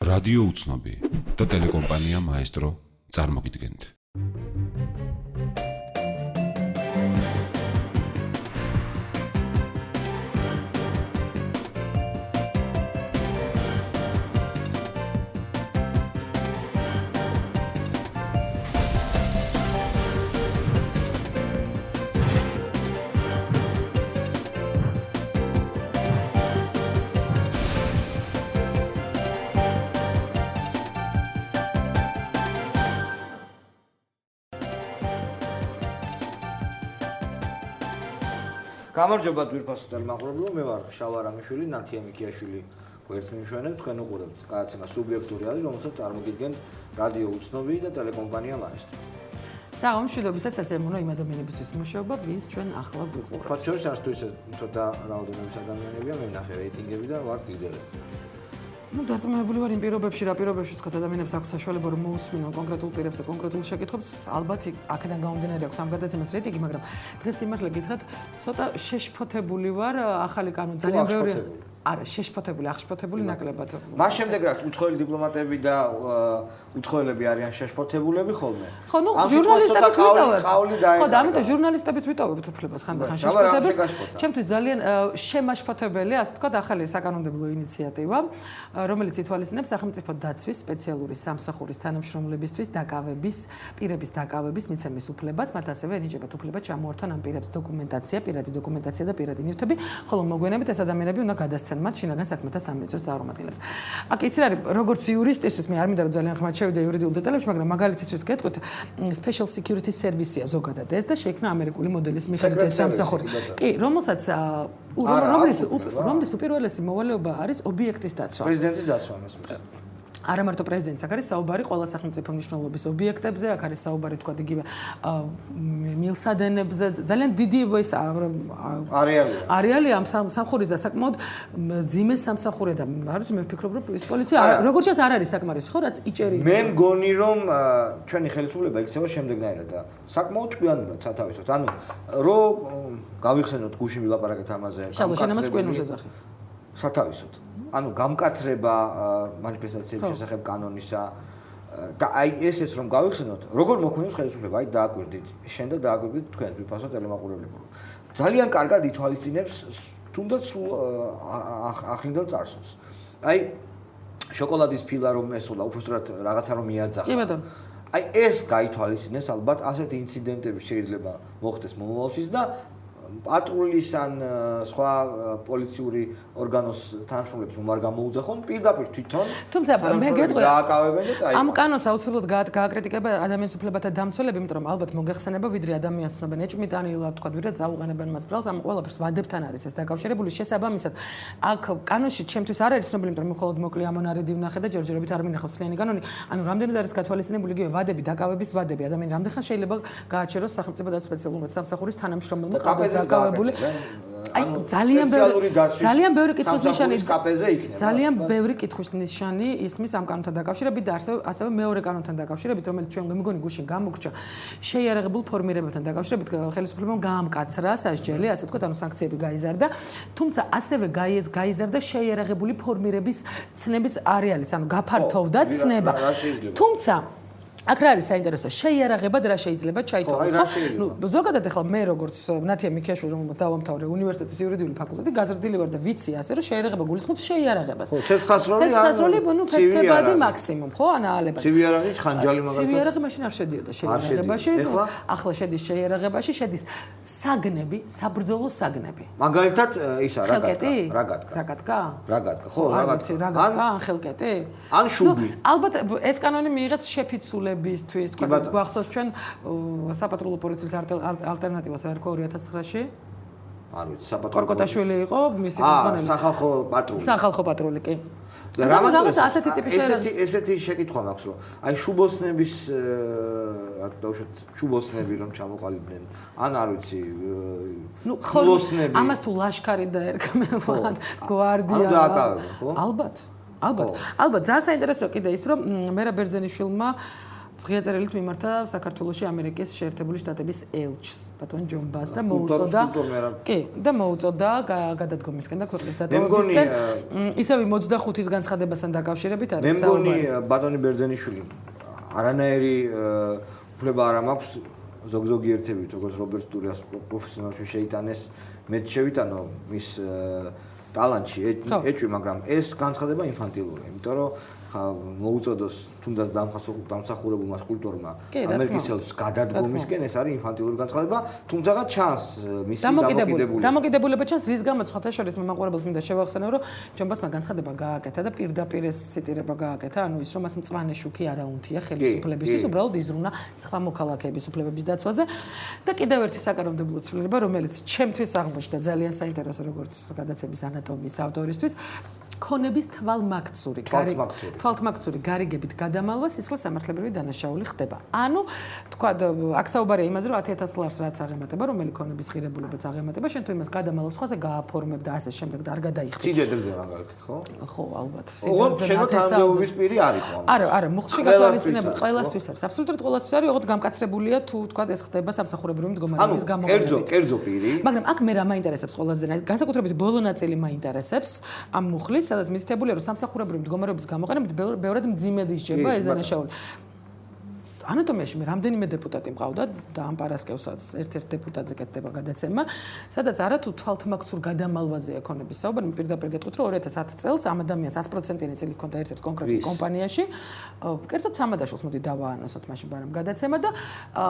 რადიო უცნობი და ტელეკომპანია მაესტრო წარმოგიდგენთ. გამარჯობა ძვირფასო ტელემაყურებელო, მე ვარ შალვა რამიშვილი, ნათია მიქიაშვილი გვერდს მიმშვენებთ, თქვენ უყურებთ გადაცემა სუბიექტური აზრი, რომელსაც წარმოგიდგენთ რადიო უცნობი და ტელეკომპანია მაესტრო. საღამოშვილობისას ასე უნდა იმ ადამიანებისთვის მუშაობა, ვინც ჩვენ ახლა გვიყურებს. თქვათ შორის არც თუ ისე ცოტა რაოდენობის ადამიანებია, მე ვნახე რეიტინგები და ვარ ლიდერები. დასწრებული ვარ იმ პირობებში, რა პირობებში თქვათ ადამიანებს აქვს საშუალება რომ მოусმინონ კონკრეტულ პირებს და კონკრეტულ შეკითხვებს, ალბათ აქედან გამომდინარე აქვს ამ გადაცემას რეიტინგი, მაგრამ დღეს სიმართლე გითხრათ, ცოტა შეშფოთებული ვარ, ახალი კანონი ძალიან ბევრი არა, შეშფოთებული, აღშფოთებული ნაკლებად. მას შემდეგ რაც უცხოელი დიპლომატები და უცხოელები არიან შეშფოთებულები ხოლმე. ხო, ნუ ჟურნალისტებიც ვიტოვებთ. ხო, და ამიტომ ჟურნალისტებიც ვიტოვებთ უფლებას ხანდახან შეშფოთებას. ჩემთვის ძალიან შემაშფოთებელია, ასე ვთქვათ, ახალი საკანონმდებლო ინიციატივა, რომელიც ითვალისწინებს სახელმწიფო დაცვის სპეციალური სამსახურის თანამშრომლებისთვის დაკავების, პირების დაკავების მიცემის უფლებას, მათ ასევე ენიჭებათ უფლება ჩამოართვან ამ პირებს დოკუმენტაცია, პირადი დოკუმენტაცია და პირადი ნივთები, ხოლო მოგვიანებით ეს ადამიანები უნდა გადასცენ მათ შინაგან საქმეთა სამინისტროს წარმომადგენლებს. აქ იცი რა არის, როგორც იურისტისთვის მე არ მინდა რომ ძალიან ხმად შევიდე იურიდიულ დეტალებში, მაგრამ მაგალითისთვის გეტყვით, Special Security Service-ია ზოგადად ეს და შეიქმნა ამერიკული მოდელის მიხედვით ეს სამსახური. კი, რომელსაც რომლის უპირველესი მოვალეობა არის ობიექტის დაცვა. პრეზიდენტის დაცვა მესმის. არა მარტო პრეზიდენტს, აქ არის საუბარი ყველა სახელმწიფო მნიშვნელობის ობიექტებზე, აქ არის საუბარი თქვა იგივე მილსადენებზე, ძალიან დიდი ეს არეალი ამ სამსახურის და საკმაოდ ძიმე სამსახურია და არის მე ვფიქრობ რომ პოლიცია როგორც ჩანს არ არის საკმარისი ხო რაც იჭერია. მე მგონი რომ ჩვენი ხელისუფლება იქცევა შემდეგნაირად და საკმაოდ ჭკვიანურად სათავისოთ. ანუ რომ გავიხსენოთ გუშინ ვილაპარაკეთ ამაზე. შალვა შენ ამას ჭკვიანურს ეძახი. სათავისოთ. ანუ გამკაცრება მანიფესტაციების შესახებ კანონისა და აი ესეც რომ გავიხსენოთ, როგორ მოქმედებს ხელისუფლება, აი დააკვირდით, შენ და დააკვირდით თქვენ ძვირფასო ტელემაყურებლებო. ძალიან კარგად ითვალისწინებს თუნდაც სულ ახლინდელ წარსულს. აი შოკოლადის ფილა რომ ესულა, უბრალოდ რაღაცა რომ მიაძახა. კი ბატონო. აი ეს გაითვალისწინეს ალბათ ასეთი ინციდენტები შეიძლება მოხდეს მომავალშიც და პატრულის ან სხვა პოლიციური ორგანოს თანამშრომლებს რომ არ გამოუძახონ პირდაპირ თვითონ თუმცა მე გეტყვი დააკავებენ და წაიყვანენ. ამ კანონს აუცილებლად გააკრიტიკება ადამიანის უფლებათა დამცველები, იმიტომ რომ ალბათ მოგეხსენება ვიდრე ადამიანს ცნობენ ეჭვმიტანილად, თქვა ვიდრე წაუყენებენ მას ბრალს, ამ ყველაფერს ვადებთან არის ეს დაკავშირებული. შესაბამისად, აქ კანონში ჩემთვის არ არის ცნობილი, მაგრამ მხოლოდ მოკლე ამონარიდი ვნახე და ჯერჯერობით არ მინახავს ცვლიანი კანონი. ანუ რამდენად არის გათვალისწინებული იგივე ვადები, დაკავების ვადები, ადამიანი რამდენხან შეიძლება გააჩეროს სახელმწიფო დაცვის სპეციალური სამსახურის თანამშრომელმა დაკავებული. აი ძალიან ბევრი კითხვის ნიშანი ძალიან ბევრი კითხვის ნიშანი ისმის ამ კანონთან დაკავშირებით და ასევე მეორე კანონთან დაკავშირებით, რომელიც ჩვენ მეგონი გუშინ გამოგრჩა შეიარაღებულ ფორმირებებთან დაკავშირებით ხელისუფლებამ გაამკაცრა სასჯელი, ასე ვთქვათ, ანუ სანქციები გაიზარდა, თუმცა ასევე გაიზარდა შეიარაღებული ფორმირების ცნების არეალიც, ანუ გაფართოვდა ცნება. თუმცა აქ რა არის საინტერესო შეიარაღებად რა შეიძლება ჩაითვალოს ხო? ნუ ზოგადად ახლა მე როგორც ნათია მიქიაშვილი რომელსაც დავამთავრე უნივერსიტეტის იურიდიული ფაკულტეტი გაზრდილი ვარ და ვიცი ასე რომ შეიარაღება გულისხმობს შეიარაღებას. ხო, ცეცხლსასროლი ნუ ფეთქებადი მაქსიმუმ ხო ანაალებად. ცივიარაღი ხანჯალი მაგალითად. ცივიარაღი მაშინ არ შედიოდა შეიარაღებაში. ახლა შედის შეიარაღებაში, შედის საგნები, საბრძოლო საგნები. მაგალითად ისა რაგატკა? რაგატკა, ხო, რაგატკა, ან ხელკეტი? ან შუბი. ალბათ ეს კანონი მიიღეს შეფიცულებისთვის, თქვა გვახსოვს ჩვენ საპატრულო პოლიციის ალტერნატივას არ იყო 2009-ში? არ ვიცი, საპატრულო კორკოტაშვილი იყო მისი ხელმძღვანელი. სახალხო პატრული. სახალხო პატრული, კი. რაღაც ასეთი ტიპის ესეთი შეკითხვა მაქვს, რომ აი შუბოსნების დავუშვათ შუბოსნები რომ ჩამოყალიბდნენ, ან არ ვიცი, ხულოსნები. ამას თუ ლაშქარი დაერქმევან, გვარდია. ანუ დააკავებენ, ხო? ალბათ ძალიან საინტერესოა კიდე ის, რომ მერაბ ბერძენიშვილმა ღია წერილით მიმართა საქართველოში ამერიკის შეერთებული შტატების ელჩს, ბატონ ჯონ ბას და მოუწოდა კი, და მოუწოდა გადადგომისკენ და ქვეყნის დატოვებისკენ. ისევ 25-ის განცხადებასთან დაკავშირებით არის საუბარი. მე მგონი ბატონი ბერძენიშვილი არანაირი უფლება არ მაქვს ზოგიერთებით, როგორც რობერტ სტურიას პროფესიონალში შეიტანეს, მე შევიტანო მის ტალანტში ეჭვი, მაგრამ ეს განცხადება ინფანტილურია, იმიტომ რომ მოუწოდოს თუნდაც დამსახურებულმა სკულპტორმა ამერიკის ელჩს გადადგომისკენ, ეს არის ინფანტილური განცხადება, თუმცა ჩანს მისი დამოკიდებულება ჩანს რის გამოც ხოთა შორის მომაყურებელს მინდა შევახსენო, რომ ჯონ ბასმა განცხადება გააკეთა და პირდაპირ ეს ციტირება გააკეთა, ანუ ის რომ მას მწვანე შუქი არ აუნთია ხელისუფლებისთვის, უბრალოდ იზრუნა სხვა მოქალაქეების უფლებების დაცვაზე და კიდევ ერთი საკანონმდებლო ცვლილება, რომელიც ჩემთვის აღმოჩნდა ძალიან საინტერესო როგორც გადაცემის ანატომიის ავტორისთვის, ქონების თვალთმაქცური გარიგებით გადამალვა სისხლის სამართლებრივი დანაშაული ხდება. ანუ თქვა აქ საუბარია იმაზე, რომ 10000 ლარს რაც აღემატება, რომელი ქონების ღირებულებაც აღემატება, შენ თუ იმას გადამალავს ხაზე გააფორმებ და ასე შემდეგ და არ გადაიხდი. ციდედრზე მაგალითად, ხო? ხო, ალბათ. ოღონდ შენო თანამდებობის პირი არ იყო. არა, მოხში გათვალისწინება ყველასთვის არის. აბსოლუტურად ყველასთვის არის, ოღონდ გამკაცრებულია თუ თქვა ეს ხდება სამსახურებრივი მდგომარეობის გამოყენებით. კერძო პირი. მაგრამ აქ მე რა მაინტერესებს ყველაზე განსაკუთრებით ბოლო ნაწილი მაინტერესებს ამ მუხლის, სადაც მითითებულია, რომ სამსახურებრივი მდგომარეობის გამოყენებით ბევრად მძიმედ ისჯება ეს დანაშაული. ანატომიაში მე რამდენიმე დეპუტატი მყავდა და ამ პარასკევსაც ერთ-ერთ დეპუტატზე კეთდება გადაცემა, სადაც არათუ თვალთმაქცურ გადამალვაზეა ქონების საუბარი, პირდაპირ გეტყვით, რომ 2010 წელს ამ ადამიანს 100%-იანი წილი ჰქონდა ერთ-ერთ კონკრეტულ კომპანიაში. კერძოდ სამადაშვილს მოდი დავაანონსოთ მაშინ ბარემ გადაცემა და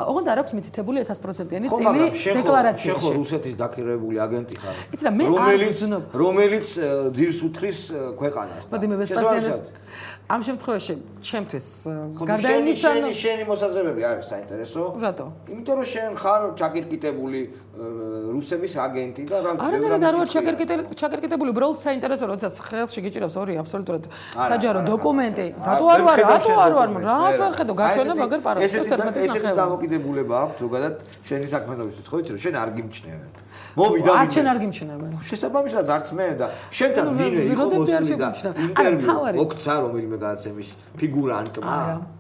ოღონდ არ აქვს მითითებული ეს 100%-იანი წილი დეკლარაციაში. შეხო რუსეთის დაქირავებული აგენტი ხარ. იცი რა, მე რომელიც ძირს უთრის ქვეყანას. მოდი მე ვესპასიანეს ამ შემთხვევაში ჩემთვის გარდა იმისა, შენი მოსაზრებები არის საინტერესო. რატო? იმიტომ რომ შენ ხარ ჩაკირკიტებული რუსების აგენტი და რა არ ვარ ჩაკირკიტებული, უბრალოდ საინტერესო, როდესაც ხელში გიჭირავს ორი აბსოლუტურად საჯარო დოკუმენტი. რატო არ ვარ? რას ვარ ხედავ? გაჩვენა მაგარ პარასკევს 11-ის ეს დამოკიდებულება აქვს ზოგადად შენი საქმიანობისთვის, ხო იცი რომ შენ არ გიმჩნევენ. მოვიდა არ შენ არ გიმჩნევენ. შესაბამისად არც მე და შენთან ვინმე იყო მოსული და ინტერვიუ მოგცა რომელიმე გადაცემის ფიგურანტმა.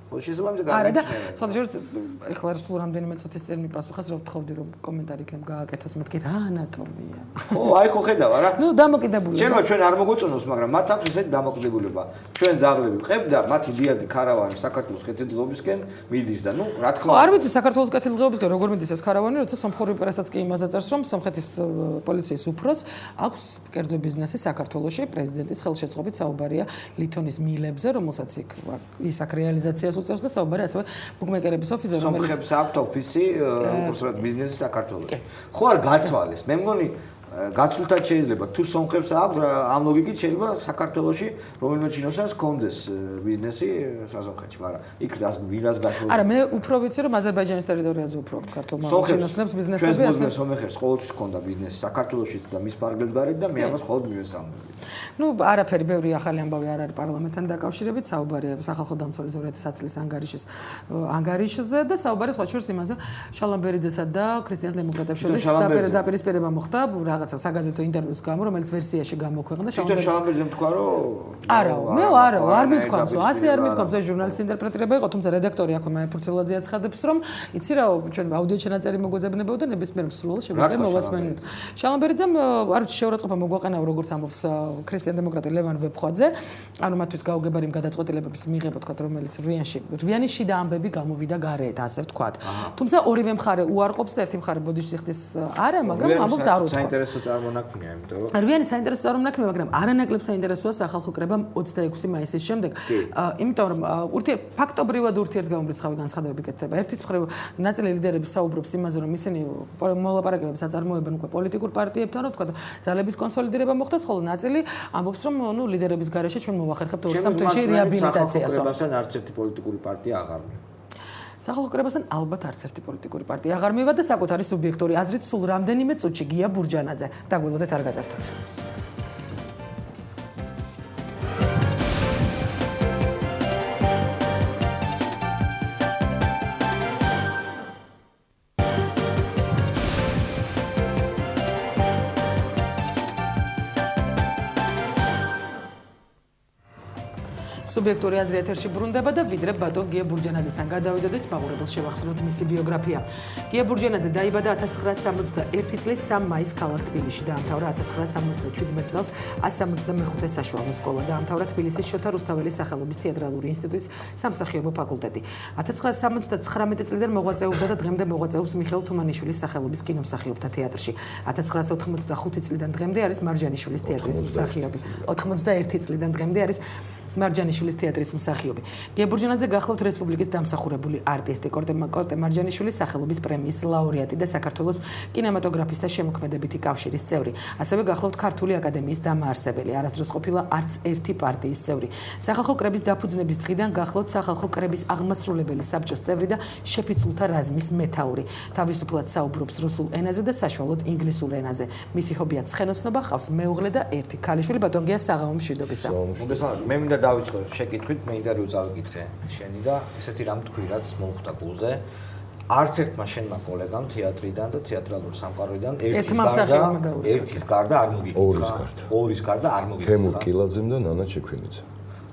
ხო შესაბამისად არა და სხვადასხვა ეხლა სულ რამდენიმე წუთის წინ მიპასუხეს რომ ვთხოვდი რომ კომენტარი იქნებ გააკეთოს მეთქი რა ანატომია. ხო აი ხო ხედავ არა? ნუ დამოკიდებულება. შენო ჩვენ არ მოგოწონოს მაგრამ მათ აქვს ესეთი დამოკიდებულება. ჩვენ ძაღლები ვყებ და მათი დიადი ქარავანი საქართველოს კეთილდღეობისკენ მიდის და ნუ რა თქმა უნდა. არ ვიცი საქართველოს კეთილდღეობისკენ როგორ მიდის ეს ქარავანი, როცა სომხური პრესაც კი იმაზე წერს რომ სომხეთის პოლიციის უფროს აქვს კერძო ბიზნესი საქართველოში პრეზიდენტის ხელშეწყობით საუბარია ლითონის მილებზე, რომელსაც ის აქ რეალიზაციას უწევს და საუბარი ასევე ბუკმეკერების ოფისზე, რომელიც სომხებს აქვთ ოფისი უბრალოდ ბიზნესი საქართველოში. ხო არ გაცვალეს. მე მგონი გაცვლითაც შეიძლება თუ სომხებს აქვთ ამ ლოგიკით შეიძლება საქართველოში რომელიმე ჩინოსას კონდეს ბიზნესი საზოგადოებაში, მაგრამ იქ ვინას გაშორდა. არა, მე უფრო ვიცი რომ აზერბაიჯანის ტერიტორიაზე უფრო ქართულმა ჩინოსნებს ბიზნესები ასე. სომხებს ყოველთვის ჰქონდა ბიზნესი საქართველოში და მის პარკლებს გარეთ და მე ამას მხოლოდ მივესალმები. ნუ არაფერი ბევრი ახალი ამბავი არ არის პარლამენტთან დაკავშირებით, საუბარია სახალხო დამცველის 2010 წლის ანგარიშზე და საუბარი სხვა შორის იმაზე შალამბერიძესა და ქრისტიან დემოკრატებს შორის დაპირისპირება მოხდა რაღაცა საგაზეთო ინტერვიუს გამო, რომელიც ვერსიაში გამოქვეყნდა შალამბერიძემ თქვა რომ არა, მე არ მithქვამს, ასე არ მithქვამს, ეს ჟურნალისტის ინტერპრეტირება იყო, თუმცა რედაქტორი აქვე მაეფურცელაძე აცხადებს, რომ იცი რა, ჩვენ აუდიო ჩანაწერი მოგვეძებნებოდა და ნებისმიერ მსურველს შეგვიძლია მოვასმენოთ. შალამბერიძემ არ ვიცი შეურაცხყოფა მოგვაყენა როგორც ამბობს ქრისტიან დემოკრატი ლევან ვეფხვაძე, ანუ მათთვის გაუგებარი გადაწყვეტილებების მიღება თქვა, რომელიც რვიანი შიდა ამბები გამოვიდა გარეთ, ასე ვთქვათ. თუმცა ორივე მხარე უარყოფს და ერთი მხარე ბოდიშს იხდის არა, მაგრამ ამბობს არ უთქვამს. საინტერესო წარმონაქმნია, იმიტომ რომ რვიანი საინტერესო წარმონაქმნია, მაგრამ არანაკლებ საინტერესოა სახალხო კრება 26 მაისის შემდეგ. იმიტომ რომ ფაქტობრივად ურთიერთგამომრიცხავი განცხადებები კეთდება. ერთის მხრივ ნაწილი ლიდერები საუბრობს იმაზე, რომ ისინი მოლაპარაკებებს აწარმოებენ უკვე პოლიტიკურ პარტიებთან, რომ თქვა ძალების კონსოლიდირება მოხდეს, ხოლო ნაწილი ამბობს, რომ ნუ ლიდერების გარეშე ჩვენ მოვახერხებთ 2-3 თვეში რეაბილიტაციას. ხალხო არც ერთი პოლიტიკური პარტია აღარ მივა. სახალხო კრებასთან ალბათ არც ერთი პოლიტიკური პარტია აღარ მივა და საკუთარი სუბიექტური აზრით სულ რამდენიმე წუთში გია ბურჯანაძე. დაგველოდეთ არ გადართოთ. სუბიექტური აზრი ეთერში ბრუნდება და ვიდრე ბატონ გია ბურჯანაძესთან გადავიდოდით, მაყურებელს შევახსენოთ მისი ბიოგრაფია. გია ბურჯანაძე დაიბადა 1961 წლის 3 მაისს ქალაქ თბილისში, დაამთავრა 1977 წელს 165 საშუალო სკოლა, დაამთავრა თბილისის შოთა რუსთაველის სახელობის თეატრალური ინსტიტუტის სამსახიობო ფაკულტეტი. 1979 წლიდან მოღვაწეობდა და დღემდე მოღვაწეობს მიხეილ თუმანიშვილის სახელობის კინომსახიობთა თეატრში. 1985 წლიდან დღემდე არის მარჯანიშვილის თეატრის მსახიობი. 91 წლიდან დღემდე არის მარჯანიშვილის თეატრის მსახიობი. გია ბურჯანაძე გახლავთ რესპუბლიკის დამსახურებული არტისტი, კორტე მარჯანიშვილის სახელობის პრემიის ლაურეატი და საქართველოს კინემატოგრაფისტთა შემოქმედებითი კავშირის წევრი. ასევე გახლავთ ქართული აკადემიის დამაარსებელი, არასდროს ყოფილა არც ერთი პარტიის წევრი. სახალხო კრების დაფუძნების დღიდან გახლავთ სახალხო კრების აღმასრულებელი საბჭოს წევრი და შეფიცულთა რაზმის მეთაური. თავისუფლად საუბრობს რუსულ ენაზე და საშუალოდ ინგლისურ ენაზე. მისი ჰობია ცხენოსნობა, ჰყავს მეუღლე და ერთი ქალიშვილი. ბატონ გია, საღამო მშვიდობისა. მე მინდა დავიწყო შეკითხვით, მე ინტერვიუ წავიკითხე შენი და ესეთი რამ თქვი, რაც მოხვდა გულზე. არც ერთმა შენმა კოლეგამ თეატრიდან და თეატრალურ სამყაროდან ერთის გარდა არ მოგიკითხა. ორის გარდა არ მოგიკითხა. თემურ კილაძემ და ნანა ჩექვინიძე.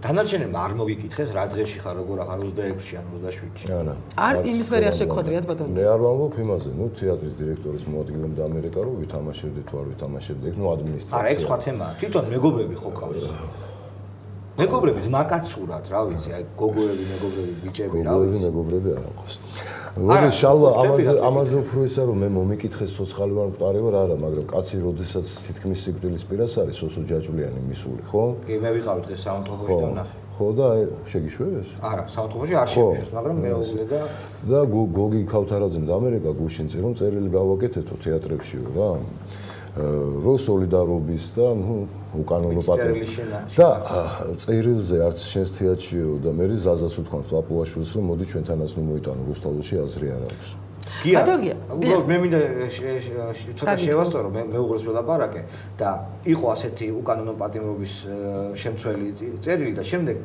დანარჩენებმა არ მოგიკითხეს, რა დღეში ხარ, როგორ ახარ 26-ში ან 27-ში. არა. არ იმის ვერ არ შეგხვედრიათ ბატონო. მე არ ვამბობ იმაზე, თეატრის დირექტორის მოადგილემ და ამერიკა რო ვითამაშებდით, თუ არ ვითამაშებდით, ადმინისტრაცია. არა, ეგ სხვა თემაა. თვითონ მეგობრები ხო ყავს? მეგობრები ზმაკაცურად, რა ვიცი, აი გოგოები, მეგობრები, ბიჭები, რა ვიცი. მეგობრები არ აქვს. მოდი შალვა ამაზე უფრო ისა რომ მე მომიკითხეს სოციალი ვარ მყარი ვარ არა, მაგრამ კაცი როდესაც თითქმის სიკვდილის პირას არის სოსო ჯაჭვლიანი მისული, ხო? კი, მე ვიყავი დღეს საუნდტროპოში და ვნახე. ხო და შეგიშვებეს? არა, საუნდტროპოში არ შეგიშვეს, მაგრამ მეუღლე და გოგი ქავთარაძემ და ამერიკა გუშინ წინ რომ წერილი გავაკეთეთო თეატრებშიო რა. რო სოლიდარობის და უკანონო პატრიოტიზმი და წერილზე არც შენს თეატრშიო და მე ზაზას უთქვამს პაპუაშვილს რომ მოდი ჩვენთანაც ნუ მოიტანო რუსთავში აზრი არ აქვს. ბატონ გია, უბრალოდ მე მინდა ცოტა შევასწორო, მეუღლეს ველაპარაკე და იყო ასეთი უკანონო პატიმრობის შემცველი წერილი და შემდეგ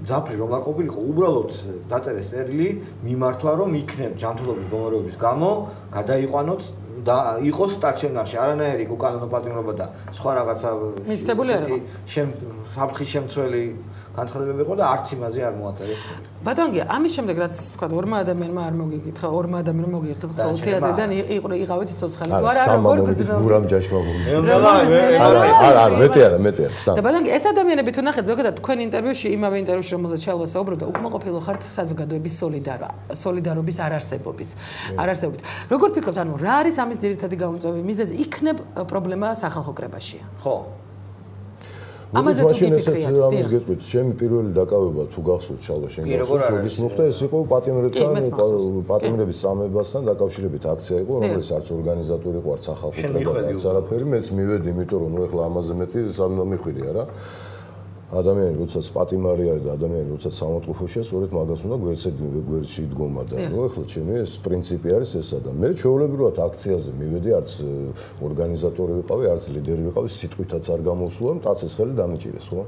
ძაფრი რომ არ ყოფილიყო, უბრალოდ დაწერეს წერილი მიმართვა რომ იქნებ ჯანმრთელობის მდგომარეობის გამო გადაიყვანოთ და იყოს სტაციონარში, არანაირი უკანონო პატიმრობა და სხვა რაღაცა საფრთხის შემცველი განცხადებები იყო და არც იმაზე არ მოაწერეს. ბატონ გია, ამის შემდეგ რაც თქვა, ორმა ადამიანმა არ მოგიკითხა, ორმა ადამიანმა მოგიკითხა, ხოლმე თეატრიდან იყავით ცოცხალი. თუ არა, როგორ გრძნობით? გურამ ჯაშმა არა, მეტი არა. და ბატონ გია, ეს ადამიანები თუ ნახეთ, ზოგადად თქვენ ინტერვიუში, იმავე ინტერვიუში, რომელზეც შალვა საუბრობდა, უკმაყოფილო ხართ საზოგადოების სოლიდარობის არარსებობის. როგორ ფიქრობთ, ანუ რა არის ამის ძირითადი გამომწვევი მიზეზი? იქნებ პრობლემა სახალხო კრებაშია. ხო. ამაზე თუ გიფიქრიათ, ამას გეტყვით, ჩემი პირველი დაკავება თუ გახსოვთ შალვა შენ გახსოვთ, როდის მოხდა, ეს იყო პატიმრების სამებასთან დაკავშირებით აქცია იყო, რომელიც არც ორგანიზატორი იყო, არც სახალხო კრება, არც არაფერი, მეც მივედი, იმიტომ რომ ეხლა ამაზე მეტი მიხვიდი არა. ადამიანი როდესაც პატიმარი არის და ადამიანი როდესაც სამოწყუხოშია, სწორედ მაგას უნდა გვერდში იდგომა და ეხლა ჩემი ეს პრინციპი არის ესა და მე ჩვეულებრივად აქციაზე მივედი, არც ორგანიზატორი ვიყავი, არც ლიდერი ვიყავი, სიტყვითაც არ გამოსულა, მტაცის ხელი დამიჭირეს, ხო?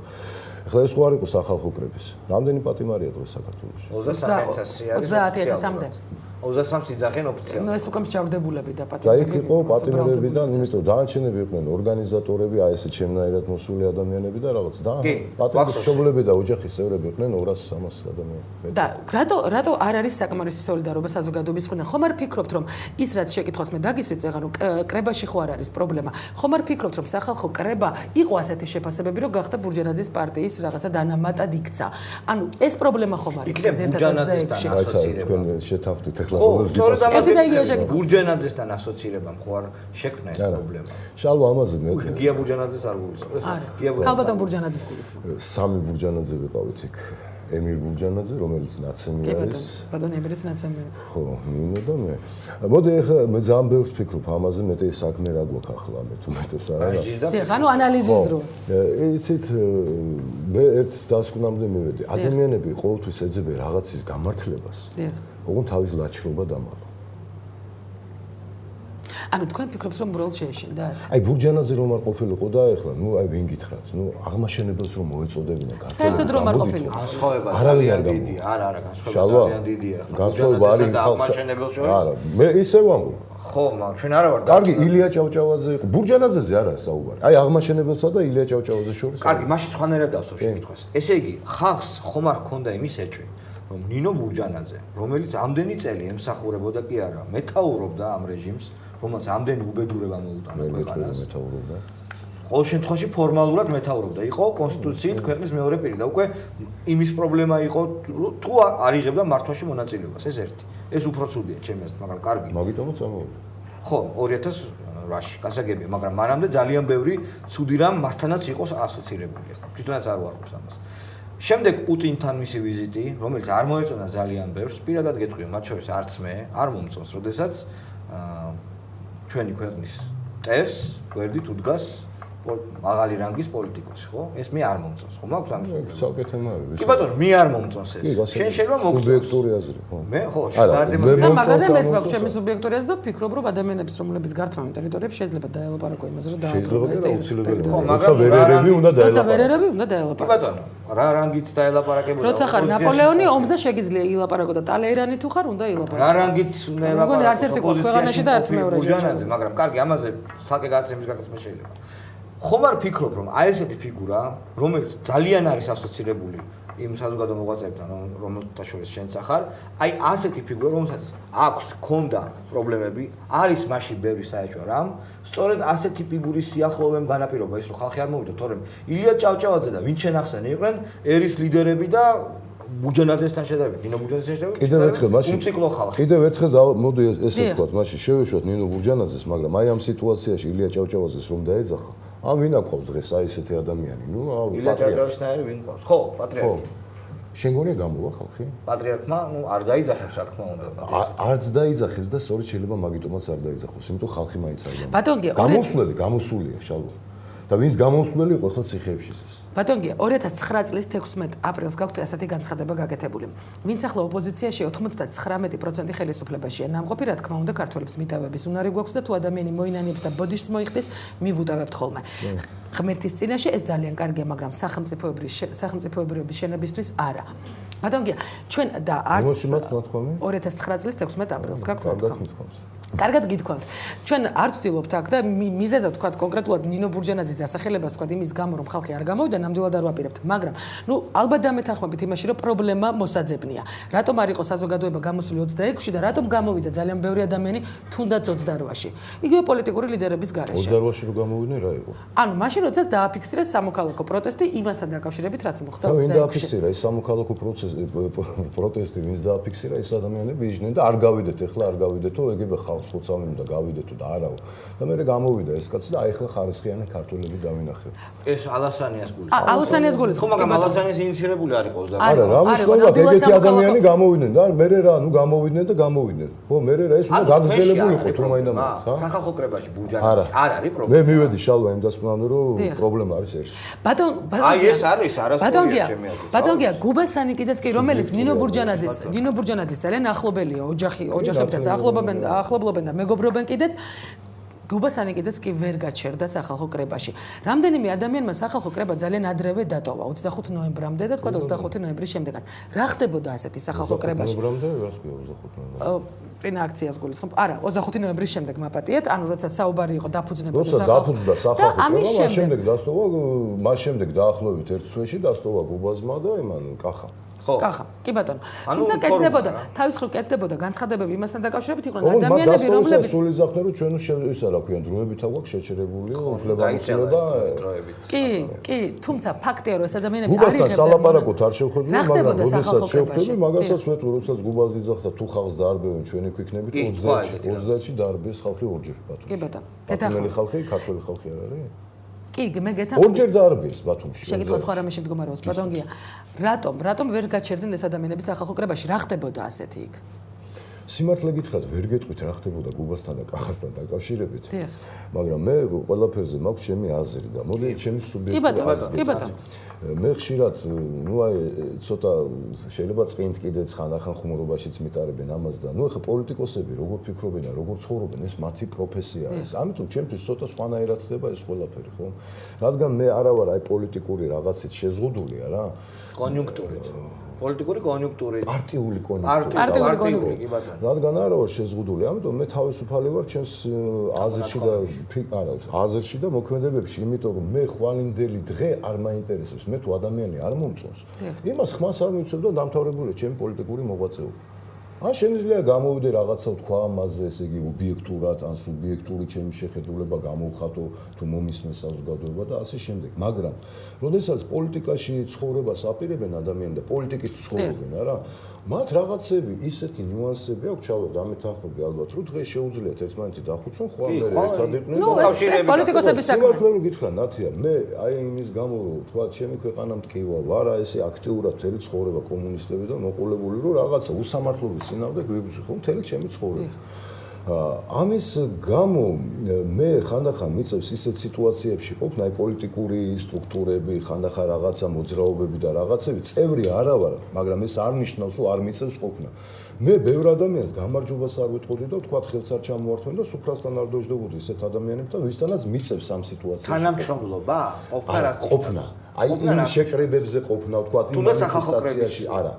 ეხლა ეს ხო არ იყო სახალხო კრების. რამდენი პატიმარია დღეს საქართველოში? 23,000 არის. 30,000-მდე. 23 სიძახენ ოფიციალურად. ნუ ეს უკვე მსჯავრდებულები და პატიმრები. და იქ იყო პატიმრებიდან, იმიტომ დანარჩენები იყვნენ ორგანიზატორები, აი ესე ჩემნაირად მოსული ადამიანები და რაღაც და პატიმრების მშობლები და ოჯახის წევრები იყვნენ 200-300 ადამიანი. და რატო არ არის საკმარისი სოლიდარობა საზოგადოების მხრიდან? ხომ არ ფიქრობთ რომ ის რაც შეკითხვას მე დაგისვით წეღან რომ კრებაში ხო არ არის პრობლემა? ხომ არ ფიქრობთ რომ სახალხო კრება იყო ასეთი შეფასებები რომ გახდა ბურჯანაძის პარტიის რაღაცა დანამატად იქცა? ანუ ეს პრობლემა ხომ არ იქნება ერთად 26-ში? აი თქვენ შეთანხმდით ბურჯანაძესთან ასოცირებამ ხო არ შექმნა ეს პრობლემა. შალვა ამაზე მე გია ბურჯანაძეს არ გულისხმობს. ქალბატონ ბურჯანაძეს გულისხმობს. სამი ბურჯანაძე ვიყავით იქ. ემირ ბურჯანაძე, რომელიც ნაცემი არის. ბატონ ემირის ნაცემი. ხო, ნინო და მე. მოდი ახლა მე ძალიან ბევრს ფიქრობ ამაზე, მეტი საქმე რა გვაქვს ახლა მე თუ მეტეს არა. დიახ, ანუ ანალიზის დრო. იცით მე ერთ დასკვნამდე მივედი. ადამიანები ყოველთვის ეძებენ რაღაცის გამართლებას. დიახ. ოღონდ თავის ლაჩრობა დამალო. ანუ თქვენ ფიქრობთ რომ უბრალოდ შეეშინდათ? აი ბურჯანაძე რომ არ ყოფილიყო და ეხლა ნუ აი ვინ გითხრათ ნუ აღმაშენებელს რომ მოეწოდებინა ქართული საერთოდ რომ არ ყოფილიყო განსხვავება ძალიან დიდია არა განსხვავება ძალიან დიდია განსხვავება არის აღმაშენებელს შორის არა მე ისე ვამბობ ხო ჩვენ არა ვარ კარგი ილია ჭავჭავაძე იყო ბურჯანაძეზე არა საუბარი აი აღმაშენებელსა და ილია ჭავჭავაძეს შორის კარგი მაშინ სხვანაირად დავსვავ შეკითხვას ესე იგი ხალხს ხომ არ ქონდა იმის ეჭვი რომ ნინო ბურჯანაძე რომელიც ამდენი წელი ემსახურებოდა კი არა მეთაურობდა ამ რეჟიმს რომელსაც ამდენი უბედურება მოუტანა ქვეყანას მეთაურობდა ყოველ შემთხვევაში ფორმალურად მეთაურობდა იყო კონსტიტუციით ქვეყნის მეორე პირი და უკვე იმის პრობლემა იყო თუ არ იღებდა მართვაში მონაწილეობას ეს ერთი ეს უფრო ცუდია ჩემი აზრით მაგრამ კარგი მაგიტომაც წამოვიდა ხო 2008-ში გასაგებია მაგრამ მანამდე ძალიან ბევრი ცუდი რამ მასთანაც იყო ასოცირებული ხა თვითონაც არ ვარყოფს ამას შემდეგ პუტინთან მისი ვიზიტი რომელიც არ მოეწონა ძალიან ბევრს პირადად გეტყვი მათ შორის არც მე არ მომწონს როდესაც ჩვენი ქვეყნის ტერს გვერდით უდგას მაღალი რანგის პოლიტიკოსი ხო ეს მე არ მომწონს ხო მაქვს ამის საკეთე მოვიდა კი ბატონო მე არ მომწონს ეს შენ შეიძლება მოგწონს სუბიექტური აზრი ხო მე ხო მაგრამ მაგაზე მეს მაქვს ჩემი სუბიექტური აზრი და ვფიქრობ რომ ადამიანების რომლებიც გართმევენ ტერიტორიებს შეიძლება დაელაპარაკო იმაზე რომ შეიძლება ვერერები უნდა დაელაპარაკო კი ბატონო რა რანგით დაელაპარაკებოდა როცა ხარ ნაპოლეონი ომზე შეგიძლია ილაპარაკო და ტალეირანი თუ ხარ უნდა ილაპარაკო რა რანგით უნდა ელაპარაკო არც ერთი ქვეყანაში და არც მეორეში მაგრამ კარგი ამაზე საკე გაცემის გაკეთება შეიძლება ხომ არ ფიქრობ რომ აი ესეთი ფიგურა რომელიც ძალიან არის ასოცირებული იმ საზოგადო მოღვაწეებთან რომელთა შორის შენც ახარ აი ასეთი ფიგურა რომელსაც აქვს ქონდა პრობლემები არის მასში ბევრი საეჭვო რამ სწორედ ასეთი ფიგურის სიახლოვემ განაპირობა ის რომ ხალხი არ მოვიდა თორემ ილია ჭავჭავაძე და ვინ შენახსენი იყვნენ ერის ლიდერები და ბურჯანაძესთან შედარებით ნინო ბურჯანაძესთან შედარებით კიდევ ერთხელ მაშინ უმციკლო ხალხი კიდევ ერთხელ მოდი ესე ვთქვათ მაშინ შევეშვათ ნინო ბურჯანაძეს მაგრამ აი ამ სიტუაციაში ილია ჭავჭავაძეს რომ დაეძახა ამ ვინ აქვს დღეს აი ესეთი ადამიანი ნუ ილია ჭავჭავაძესნაირი ვინ ყავს ხო პატრიარქი შენ გონია გამოვა ხალხი პატრიარქმა ნუ არ დაიძახებს რა თქმა უნდა არც დაიძახებს და სწორედ შეიძლება მაგიტომაც არ დაიძახოს იმიტომ ხალხი მაინც არ ბატონგია გამოსულია შალვა და ვინც გამოსვლელი იყო ახლა ციხეებში ეს ბატონგია 2009 წლის 16 აპრილს გაქვთ ასეთი განცხადება გაკეთებული ვინც ახლა ოპოზიციაში 99% ხელისუფლებაშია ნამყოფი რა თქმა უნდა ქართველებს მიტევების უნარი გვაქვს და თუ ადამიანი მოინანიებს და ბოდიშს მოიხდის მივუტევებთ ხოლმე ღმერთის წინაშე ეს ძალიან კარგია მაგრამ სახელმწიფოებრიობის შენებისთვის არა ბატონგია ჩვენ და არც 2009 წლის 16 აპრილს გაქვთ კარგად გითქვამთ ჩვენ არ ვცდილობთ აქ და მიზეზად თქვა კონკრეტულად ნინო ბურჯანაძის დასახელებას თქვა იმის გამო რომ ხალხი არ გამოვიდა ნამდვილად არ ვაპირებთ მაგრამ ნუ ალბათ დამეთანხმებით იმაში რომ პრობლემა მოსაძებნია რატომ არ იყო საზოგადოება გამოსული 26-ში და რატომ გამოვიდა ძალიან ბევრი ადამიანი თუნდაც 28-ში იგივე პოლიტიკური ლიდერების გარეშე 28-ში რო გამოვიდნენ რა იყო ანუ მაშინ როდესაც დააფიქსირეს სამოქალაქო პროტესტი იმასთან დაკავშირებით რაც მოხდა 26-ში ვინ დააფიქსირა ეს სამოქალაქო პროტესტი ვინც დააფიქსირა ეს ადამიანები იჯდნენ და არ გავიდეთ ეხლა არ გავიდეთო ეგებე ხოცავენ და გავიდეთო და არაო და მე გამოვიდა ეს კაცი და აი ახლა ხარისხიანი ქართველები დავინახე ეს ალასანიას გულის ალასანიას გულის ხო მაგრამ ალასანიას ინიციირებული არ იყოს და არა რა ვისწავლოთ ეგეთი ადამიანები გამოვიდნენ და მე რა ნუ გამოვიდნენ და გამოვიდნენ ხო მე რა ეს უნდა გაგრძელებულიყო თუ მაინდა მას ხა სახალხო კრებაში ბურჯანაში არ არის პრობლემა მე მივედი შალვა იმ დასკვნამდე რომ პრობლემა არის ეს აი ეს არის არასწორია ჩემი აზრით ბატონგია გუბა სანიკიძეც კი რომელიც ნინო ბურჯანაძის ძალიან ახლობელია ოჯახებთან ახლობლობენ და მეგობრობენ კიდეც გუბა სანიკიძეც კი ვერ გაჩერდა სახალხო კრებაში. რამდენიმე ადამიანმა სახალხო კრება ძალიან ადრევე დატოვა 25 ნოემბრამდე და თქვა 25 ნოემბრის შემდეგაც. რა ხდებოდა ასეთი სახალხო კრებაში? ნოემბრამდე რას ქვია 25 ნოემბრამდე? წინა აქციას გულისხმობ. არა, 25 ნოემბრის შემდეგ მაპატიეთ, ანუ როცა საუბარი იყო დაფუძნებაზე სახალხო. დაფუძნდა სახალხო კრება, მას შემდეგ დასტოვა, მას შემდეგ დაახლოებით ერთ თვეში დასტოვა გუბაზმა და იმან კახა. კახა. კი ბატონო. თუმცა კეთდებოდა, თავის მხრივ კეთდებოდა განცხადებები იმასთან დაკავშირებით იყვნენ ადამიანები, რომლებიც სულ იზახდნენ რომ ჩვენ ისა რა ქვია დროებით აგვაქვს შეჩერებული უფლებამოსილება. კი, თუმცა ფაქტია რომ ეს ადამიანები არ იღებდნენ. გუბასთან სალაპარაკოთ არ შევხვდები, მაგრამ როდესაც შევხვდები, მაგასაც ვეტყვი, როდესაც გუბაზი იზახდა თუ ხალხს დაარბევენ ჩვენი ქვიქნებით 30-ში დაარბეს ხალხი ორჯერ ბათუმში. კი ბატონო. ქართველი ხალხი, ქართველი ხალხი არ არის? კი, მე გეთანხმები. ორჯერ დაარბეს ბათუმში. შეკითხვა სხვა რამე შემდგომარეობს, ბატონგია. რატომ ვერ გაჩერდნენ ეს ადამიანები სახალხო კრებაში? რა ხდებოდა ასეთი იქ? სიმართლე გითხრათ, ვერ გეტყვით რა ხდებოდა გუბასთან და კახასთან დაკავშირებით. მაგრამ მე ყველაფერზე მაქვს ჩემი აზრი და მოდი ჩემი სუბიექტური აზრი. კი ბატონო. მე ხშირად, ცოტა შეიძლება წინთ კიდეც ხანდახან ხუმრობაშიც მიტარებენ ამას და ეხა პოლიტიკოსები როგორ ფიქრობენ და როგორ ცხოვრობენ, ეს მათი პროფესია არის. ამიტომ ჩემთვის ცოტა სხვანაირად ხდება ეს ყველაფერი, ხო? რადგან მე არა ვარ აი პოლიტიკური რაღაცით შეზღუდულია რა. კონიუნქტურით. პოლიტიკური კონიუნქტურით. პარტიული კონიუნქტურით. კი ბატონო. რადგან არა ვარ შეზღუდული, ამიტომ მე თავისუფალი ვარ ჩემს აზრში და მოქმედებებში, იმიტომ რომ მე ხვალინდელი დღე არ მაინტერესებს, მე თუ ადამიანი არ მომწონს. იმას ხმას არ მიცემ და დამთავრებულია ჩემი პოლიტიკური მოღვაწეობა. ან შეიძლება გამოვიდე რაღაცა თქვა ამაზე, ესე იგი ობიექტურად ან სუბიექტური ჩემი შეხედულება გამოვხატო თუ მომისმე საზოგადოება და ასე შემდეგ. მაგრამ როდესაც პოლიტიკაში ცხოვრებას აპირებენ ადამიანები და პოლიტიკით ცხოვრობენ, არა, მათ რაღაცები, ისეთი ნიუანსები აქვს, ჩავდა დამეთანხმები ალბათ, რომ დღეს შეუძლიათ ერთმანეთი დახუცონ, ხვალ მე ერთად იყვნენ და კავშირები პოლიტიკოსების საქმე. სიმართლე გითხრა, ნათია, მე აი იმის გამო რომ თქვა, ჩემი ქვეყანა მткиვა, ვარა ესე აქტიურად მთელი ცხოვრება კომუნისტები და მოყოლებული რომ რაღაცა უსამართლობის წინააღმდეგ ვიბრძვი ხო მთელი ჩემი ცხოვრება. ამის გამო მე ხანდახან მიწევს ისეთ სიტუაციებში ყოფნა აი პოლიტიკური სტრუქტურები, ხანდახან რაღაცა მოძრაობები და რაღაცები წევრი არა ვარ, მაგრამ ეს არ ნიშნავს რომ არ მიწევს ყოფნა. მე ბევრ ადამიანს გამარჯვებას არ ვეთყოდი და თქვა ხელს არ ჩამოვართვენ და სუფრასთან არ დოждობოდი ისეთ ადამიანებთან, ვისთანაც მიწევს ამ სიტუაციებში. თანამშრომლობა? ყოფნა. აი იმ შეკრებებზე ყოფნა, თქვა იმ სიტუაციაში არა.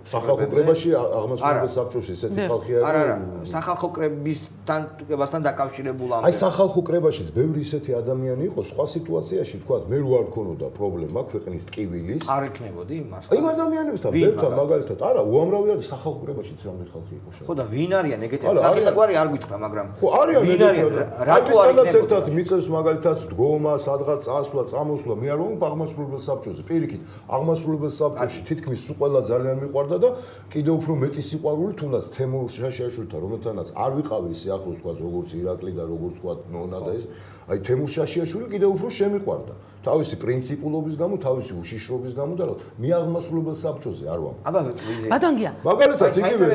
სახალხო კრებაში აღმასრულებელ საბჭოში ესეთი ხალხი არის. არა, სახალხო კრებასთან დაკავშირებულ ამბები. აი სახალხო კრებაშიც ბევრი ისეთი ადამიანი იყო, სხვა სიტუაციაში თქვა, მე რო არ მქონოდა პრობლემა ქვეყნის ტკივილის. არ იქნებოდი იმას. იმ ადამიანებთან ბევრთან მაგალითად, არა, უამრავი არის სახალხო კრებაშიც რამდენი ხალხი იყო შე. ხო და ვინ არიან ეგეთი? სახელაგვარი არ გითხრა, მაგრამ ხო არიან ვინ არიან? რატო არ იქნებოდი? ერთად მიწევს მაგალითად დგომა, სადღაც წასვლა, წამოსვლა, მე არ ვარ აღმასრულებელ საბჭოზე. პირიქით, აღმასრულებელ საბჭოში თითქმის სულ ყველა ძალიან მიყვარდა და კიდევ უფრო მეტი სიყვარული თუნდაც თემურ შაშიაშვილთან, რომელთანაც არ ვიყავი ისე ახლოს თქვა როგორც ირაკლი და როგორც თქვა ნონა და ეს, აი თემურ შაშიაშვილი კიდევ უფრო შემიყვარდა. თავისი პრინციპულობის გამო, თავისი უშიშრობის გამო და რა, მე აღმასრულებელ საბჭოზე არ ვარ. აბა ვიზე. ბატონგია. მაგალითად იგივე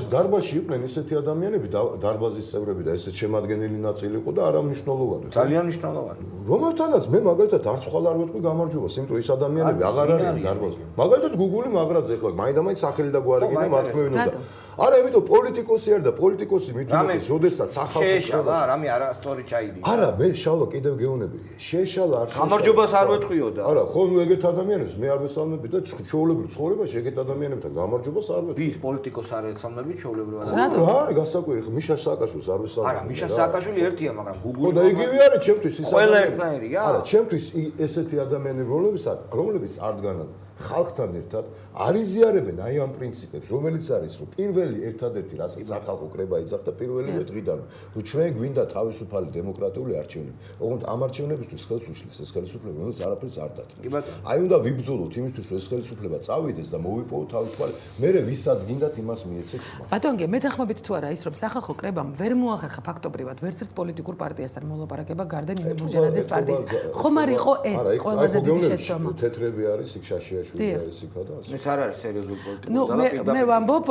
დარბაზში იყვნენ ისეთი ადამიანები, დარბაზის წევრები და ესეც შემადგენელი ნაწილი იყო და არამნიშვნელოვანი. ძალიან მნიშვნელოვანი. რომელთანაც მე მაგალითად არც ხვალ არ ვეთქვი გამარჯვებას, იმიტომ ის ადამიანები აღარ არიან დარბაზში. მაგალითად გუგული მაგრაძე ხლა მაინდა-მაინც სახელი და გვარი გინდა მათქმევინო და არა, იმიტომ პოლიტიკოსი არ და პოლიტიკოსი მithumetes, როდესაც სახალხო შეეშალა, რამე არასწორი ჩაიდი. არა, მე შალვა კიდევ გეუბნები. შეეშალა არ გამარჯვებას არ ვეთქვიო და. არა, ხო ნუ ეგეთ ადამიანებს მე არ ვესალმები და ჩვეულებრივ ცხოვრებაში ეგეთ ადამიანებთან გამარჯვებას არ ვეთქვი. ვის პოლიტიკოს არ ეცალმები ჩვეულებრივ რატო? რა არის გასაკვირი, მიშა სააკაშვილს არ ვესალმები. არა, მიშა სააკაშვილი ერთია, მაგრამ ხო და იგივე არის ჩემთვის ის ყველა ერთნაირია. არა, ჩემთვის ესეთი ადამიანები რომლებიც არ დგანან ხალხთან ერთად არ იზიარებენ აი ამ პრინციპებს, რომელიც არის, რომ პირველი ერთადერთი რასაც სახალხო კრება იძახდა პირველივე დღიდან, რომ ჩვენ გვინდა თავისუფალი დემოკრატიული არჩევნები. ოღონდ ამ არჩევნებისთვის ხელს უშლის ეს ხელისუფლება, რომელიც არაფერს არ დათმობს. აი უნდა ვიბრძოლოთ იმისთვის, რომ ეს ხელისუფლება წავიდეს და მოვიპოვოთ თავისუფალი, მერე ვისაც გინდათ იმას მიეცეთ ხმა. ბატონგე, მეთანხმებით თუ არა ის, რომ სახალხო კრებამ ვერ მოახერხა ფაქტობრივად ვერც ერთ პოლიტიკურ პარტიასთან მოლაპარაკება გარდა ნინო ბურჯანაძის პარტიის. ხომ არ იყო ეს ყველაზე დიდი შეცდომა? თეთრები არის იქ შაშიაშვილი არის იქა და ასე. ეს არ არის სერიოზული პოლიტიკური ნუ მე ვამბობ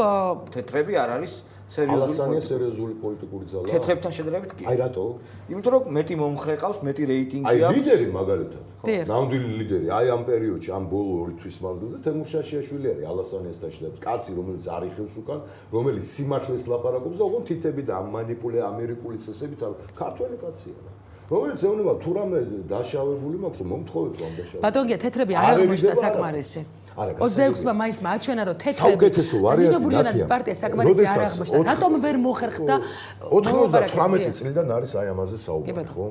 თეთრები არ არის ალასანია სერიოზული პოლიტიკური ძალა. თეთრებთან შედარებით კი. აი რატო? იმიტომ რომ მეტი მომხრე ყავს, მეტი რეიტინგი აქვს. აი აქვს. ლიდერი მაგალითად. ნამდვილი ლიდერი. აი ამ პერიოდში, ამ ბოლო 2 თვის მანძილზე თემურ შაშიაშვილი არის ალასანიასთან შედარებით. კაცი, რომელიც არ იხევს უკან, რომელიც სიმართლეს ლაპარაკობს და ოღონდ თითები და მანიპულე ამერიკული წესებით ქართველი კაცია. რომელიც ეუბნება თუ რამე დაშავებული მაქვს, მომთხოვეთ რომ დაშავებული. ბატონგია, თეთრები არ აღმოჩნდა საკმარისი. 26 მაისმა აჩვენა რომ თეთრები საუკეთესო ვარიანტი ნინო ბურჯანაძის პარტია საკმარისი არ აღმოჩნდა. რატომ ვერ მოხერხდა 98 წლიდან არის აი ამაზე საუბარი, ხო?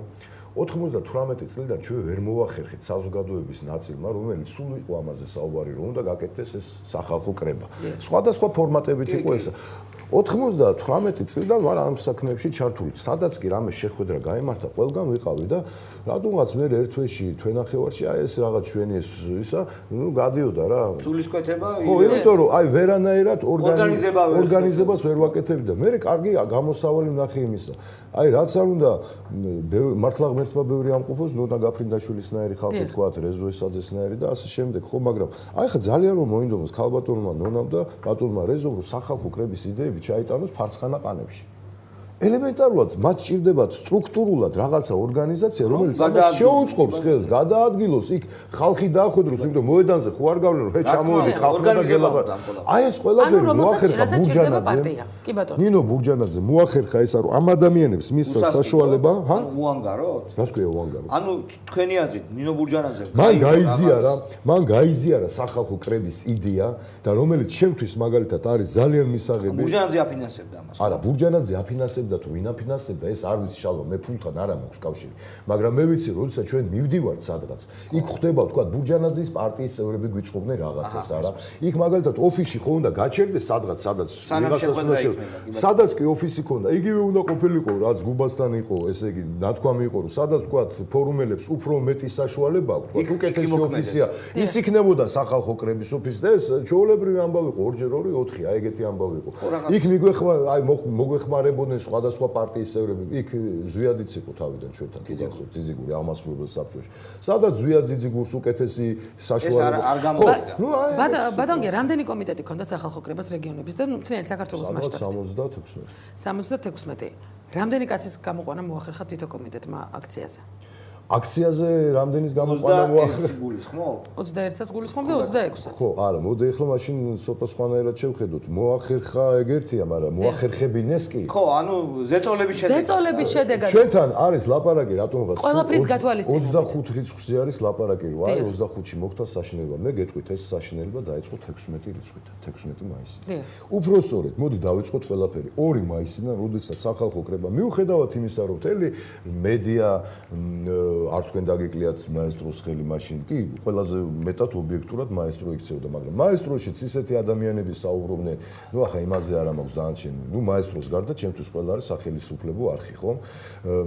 98 წლიდან ჩვენ ვერ მოვახერხეთ საზოგადოების ნაწილმა, რომელიც სულ იყო ამაზე საუბარი, რომ უნდა გაკეთდეს ეს სახალხო კრება. სხვადასხვა ფორმატებით იყო ეს. 98 წლიდან ვარ ამ საქმეებში ჩართული. სადაც კი რამე შეხვედრა გაიმართა, ყველგან ვიყავი და რატომღაც მე ერთ თვეში თვენახევარში აი ეს რაღაც ჩვენი ისა, ნუ გადიოდა რა. სულისკვეთება ხო, იმიტომ რომ აი ვერანაირად ორგანიზებას ვერ ვაკეთებდი და მე კარგი გამოსავალი ვნახე იმისა. აი რაც არ უნდა მართლა ღმერთმა ბევრი ამყოფოს, ნონა გაფრინდაშვილისნაირი ხალხი თქვათ, რეზო ესაძესნაირი და ასე შემდეგ, ხო, მაგრამ აი ხა ძალიან რომ მოინდომოს ქალბატონმა ნონამ და ბატონმა რეზომ რომ სახალხო კრების იდეები საშუალებებით ჩაიტანოს ფარცხანაყანებში. ელემენტარულად მათ სჭირდებათ სტრუქტურულად რაღაცა ორგანიზაცია, რომელიც ამას შეუწყობს ხელს, გადაადგილოს იქ ხალხი დაახვედროს, იმიტომ მოედანზე ხო არ გავლენ რომ ჩამოვიდი ხალხი და გელაპარაკ. აი ეს ყველაფერი მოახერხა ბურჯანაძე. კი ბატონო. ნინო ბურჯანაძე მოახერხა ესა რომ ამ ადამიანებს მისცა საშუალება, ჰა? უანგაროთ? რას ქვია უანგარო? ანუ თქვენი აზრით ნინო ბურჯანაძე მან გაიზიარა სახალხო კრების იდეა და რომელიც ჩემთვის მაგალითად არის ძალიან მისაღები. ბურჯანაძე აფინანსებდა ამას. არა, ბურჯანაძე აფინანსებდა და თუ ვინ აფინანსებდა ეს არ ვიცი შალვა მე ფულთან არ მაქვს კავშირი მაგრამ მე ვიცი როდესაც ჩვენ მივდივართ სადღაც იქ ხდება თქვა ბურჯანაძის პარტიის წევრები გვიწყობდნენ რაღაცას არა იქ მაგალითად ოფისში ხო უნდა გაჩერდეს სადღაც სადაც კი ოფისი ქონდა იგივე უნდა ყოფილიყო რაც გუბასთან იყო ესე იგი ნათქვამი იყო რომ სადაც თქვა ფორუმელებს უფრო მეტი საშუალება აქვს თქვა უკეთესი ოფისია ის იქნებოდა სახალხო კრების ოფისი და ეს ჩვეულებრივი ამბავი იყო 2x2 4 აი ეგეთი ამბავი იყო იქ მოგვეხმარებოდნენ სხვადასხვა პარტიის წევრები იქ ზვიადიც იყო თავიდან ჩვენთან თვითონ ძიძიგური ამასრულებელ საბჭოში სადაც ზვიად ძიძიგურს უკეთესი საშუალება ეს არ გამოვიდა ბატონო რამდენი კომიტეტი ქონდა სახალხო კრებას რეგიონების და მთლიანი საქართველოს მასშტაბით 76 რამდენი კაცის გამოყვანა მოახერხა თითო კომიტეტმა აქციაზე აქციაზე რამდენის გამოყვანა მოახერხა 21 გულის ხო 21-საც გულისხმობ და 26-საც ხო არა მოდი ახლა მაშინ ცოტა სხვანაირად შევხედოთ მოახერხა ეგერთია მაგრამ მოახერხებინეს კი ხო ანუ ზეწოლების შედეგად ჩვენთან არის ლაპარაკი რატომღაც ყველაფრის გათვალისწინებით 25 რიცხვზე არის ლაპარაკი რომ აი 25-ში მოხდა საშინელება მე გეტყვით ეს საშინელება დაიწყო 16 რიცხვით 16 მაისიდან უფრო სწორედ მოდი დავიწყოთ ყველაფერი 2 მაისიდან როდესაც სახალხო კრება მიუხედავად იმისა რომ მთელი მედია არც თქვენ დაგეკლიათ მაესტროს ხელი მაშინ კი ყველაზე მეტად ობიექტურად მაესტრო იქცეოდა მაგრამ მაესტროშიც ისეთი ადამიანები საუბრობდნენ ნუ ახლა იმაზე არ მაქვს დანარჩენი ნუ მაესტროს გარდა ჩემთვის ყველა არის სახელმწიფო არხი ხო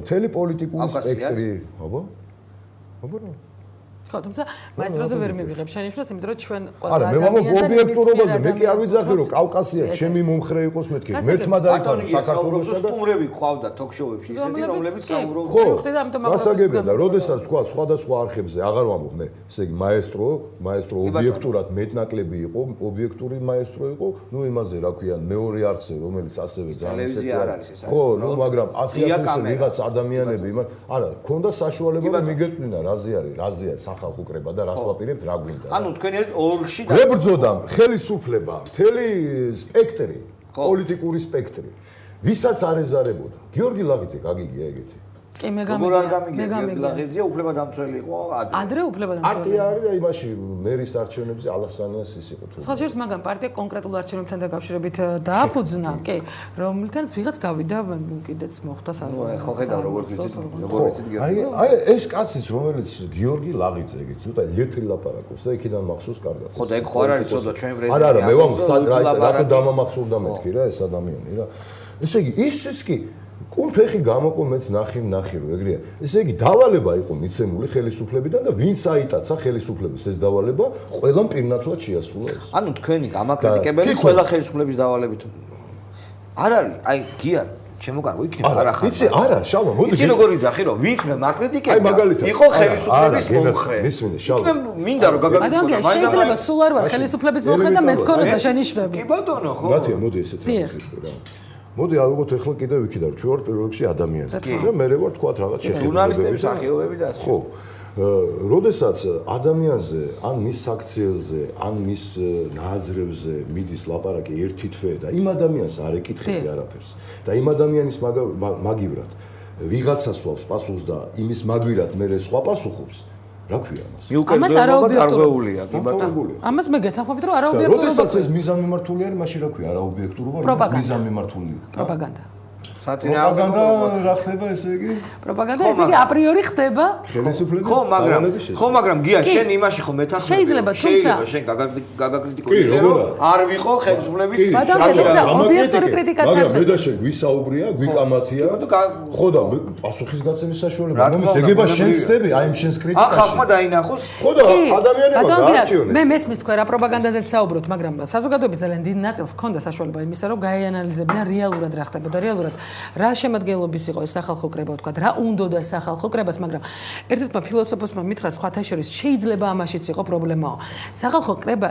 მთელი პოლიტიკური სპექტრი აბა ხო თუმცა მაესტროზე ვერ მივიღებ შენიშვნას იმიტომ რომ ჩვენ ყველა ადამიანს ობიექტურობაზე მე კი არ ვიძახი რომ კავკასია ჩემი მომხრე იყოს მეთქი მერთმა დაიკავო საქართველოსა და სტუმრები ყავდა ток-შოუებში ისეთი რომლებიც საუბრობდნენ ხო და ამიტომ გასაგებია და როდესაც თქვა სხვადასხვა არხებზე აღარ ვამბობ მე ესე იგი მაესტრო ობიექტურად მეტნაკლები იყო ობიექტური მაესტრო იყო ნუ იმაზე რა ქვია მეორე არხზე რომელიც ასევე ძალიან ისეთი არის ხო ნუ მაგრამ 100,000 ვიღაც ადამიანები არა ქონდა საშუალება რომ მიგეწვინა რაზეა ხალხო კრება და რას ვაპირებთ რა გვინდა ანუ თქვენი ეს ორში გებრძოდა ხელისუფლება მთელი სპექტრი პოლიტიკური სპექტრი ვისაც არ ეზარებოდა გიორგი ლაღიძე გაგიგია ეგეთი კი მე გამიგია ლაღიძე უფლებადამცველი იყო ადრე უფლებადამცველი პარტია არის და იმაში მერის არჩევნებზე ალასანიას ის იყო თუ სხვა შორის მაგრამ პარტია კონკრეტულ არჩევნებთან დაკავშირებით დააფუძნა კი რომლითაც ვიღაც გავიდა კიდეც მოხდა საერთოდ ხო ხედავ როგორ ვიცით აი ეს კაცის რომელიც გიორგი ლაღიძე ეგეთ ცოტა ლეთრი ლაპარაკობს და იქიდან მახსოვს კარგად ხო და ეგ ხო არ არის ცოტა ჩვენ პრეზიდენტი არა მე ვამბობ რატო დამამახსოვრდა მეთქი რა ეს ადამიანი რა ესე იგი ის კი კუნფეხი გამოყო მეც ნახი რომ ეგრეა. ესე იგი დავალება იყო მიცემული ხელისუფლებიდან და ვინც აიტაცა ხელისუფლების ეს დავალება, ყველამ პირნათლად შეასრულა ეს. ანუ თქვენი გამაკრიტიკებელი ყველა ხელისუფლების დავალებით არ არის, აი გია ჩემო კარგო იქნება არა ხარ. იცი არა, შალვა, მოდი. იცი როგორ იძახი რომ ვინც მე მაკრიტიკებდა, იყო ხელისუფლების მომხრე. მისმინე შალვა. მინდა რომ გაგაკეთო, შეიძლება სულ არ ვარ ხელისუფლების მომხრე და მეც ქონოდა შენიშვნები. კი ბატონო, ხო. მათია, მოდი ესეთი რა. მოდი ავიღოთ ახლა კიდევ იქიდან რომ ჩვენ ვარ პირველ რიგში ადამიანები და მე ვარ თქვათ რაღაც შეხედულებები ჟურნალისტები სახეობები და ხო როდესაც ადამიანზე ან მის საქციელზე ან მის ნაზრებზე მიდის ლაპარაკი ერთი თვე და იმ ადამიანს არ ეკითხები არაფერს და იმ ადამიანის მაგივრად ვიღაცას ვავს პასუხს და იმის მაგივრად მე სხვა პასუხობს რა ქვია ამას? ამას არაობიექტურულია, კი ბატონო. ამას მე გეთანხმებით რომ არაობიექტურობა. როდესაც ეს მიზანმიმართული არის, მაშინ რა ქვია, არაობიექტურობა, რომ მიზანმიმართული. პროპაგანდა. პროპაგანდა რა ხდება ესე იგი? პროპაგანდა ესე იგი აპრიორი ხდება. ხელისუფლების ხო, მაგრამ გია შენ იმაში ხო მეთანხმები. შეიძლება შენ გაგაკრიტიკოს ისე რომ არ ვიყო ხელისუფლების ობიექტური კრიტიკაც არსებობს. მაგრამ მე და შენ გვისაუბრია, გვიკამათია. ხო და პასუხისგაცემის საშუალება მომის ეგება შენ ცდები, აი იმ შენს კრიტიკაში. ხალხმა დაინახოს. ხო და ადამიანებმა გაარჩიონეს. მე მესმის თქვენ რა პროპაგანდაზეც საუბრობთ, მაგრამ საზოგადოების ძალიან დიდ ნაწილს ჰქონდა საშუალება იმისა, რომ გაეანალიზებინა რეალურად რა ხდებოდა, რეალურად რა შემადგენლობის იყო ეს სახალხო კრება, ვთქვა, რა უნდოდა სახალხო კრებას, მაგრამ ერთ-ერთმა ფილოსოფოსმა მითხრა სხვათა შორის შეიძლება ამაშიც იყო პრობლემაო. სახალხო კრება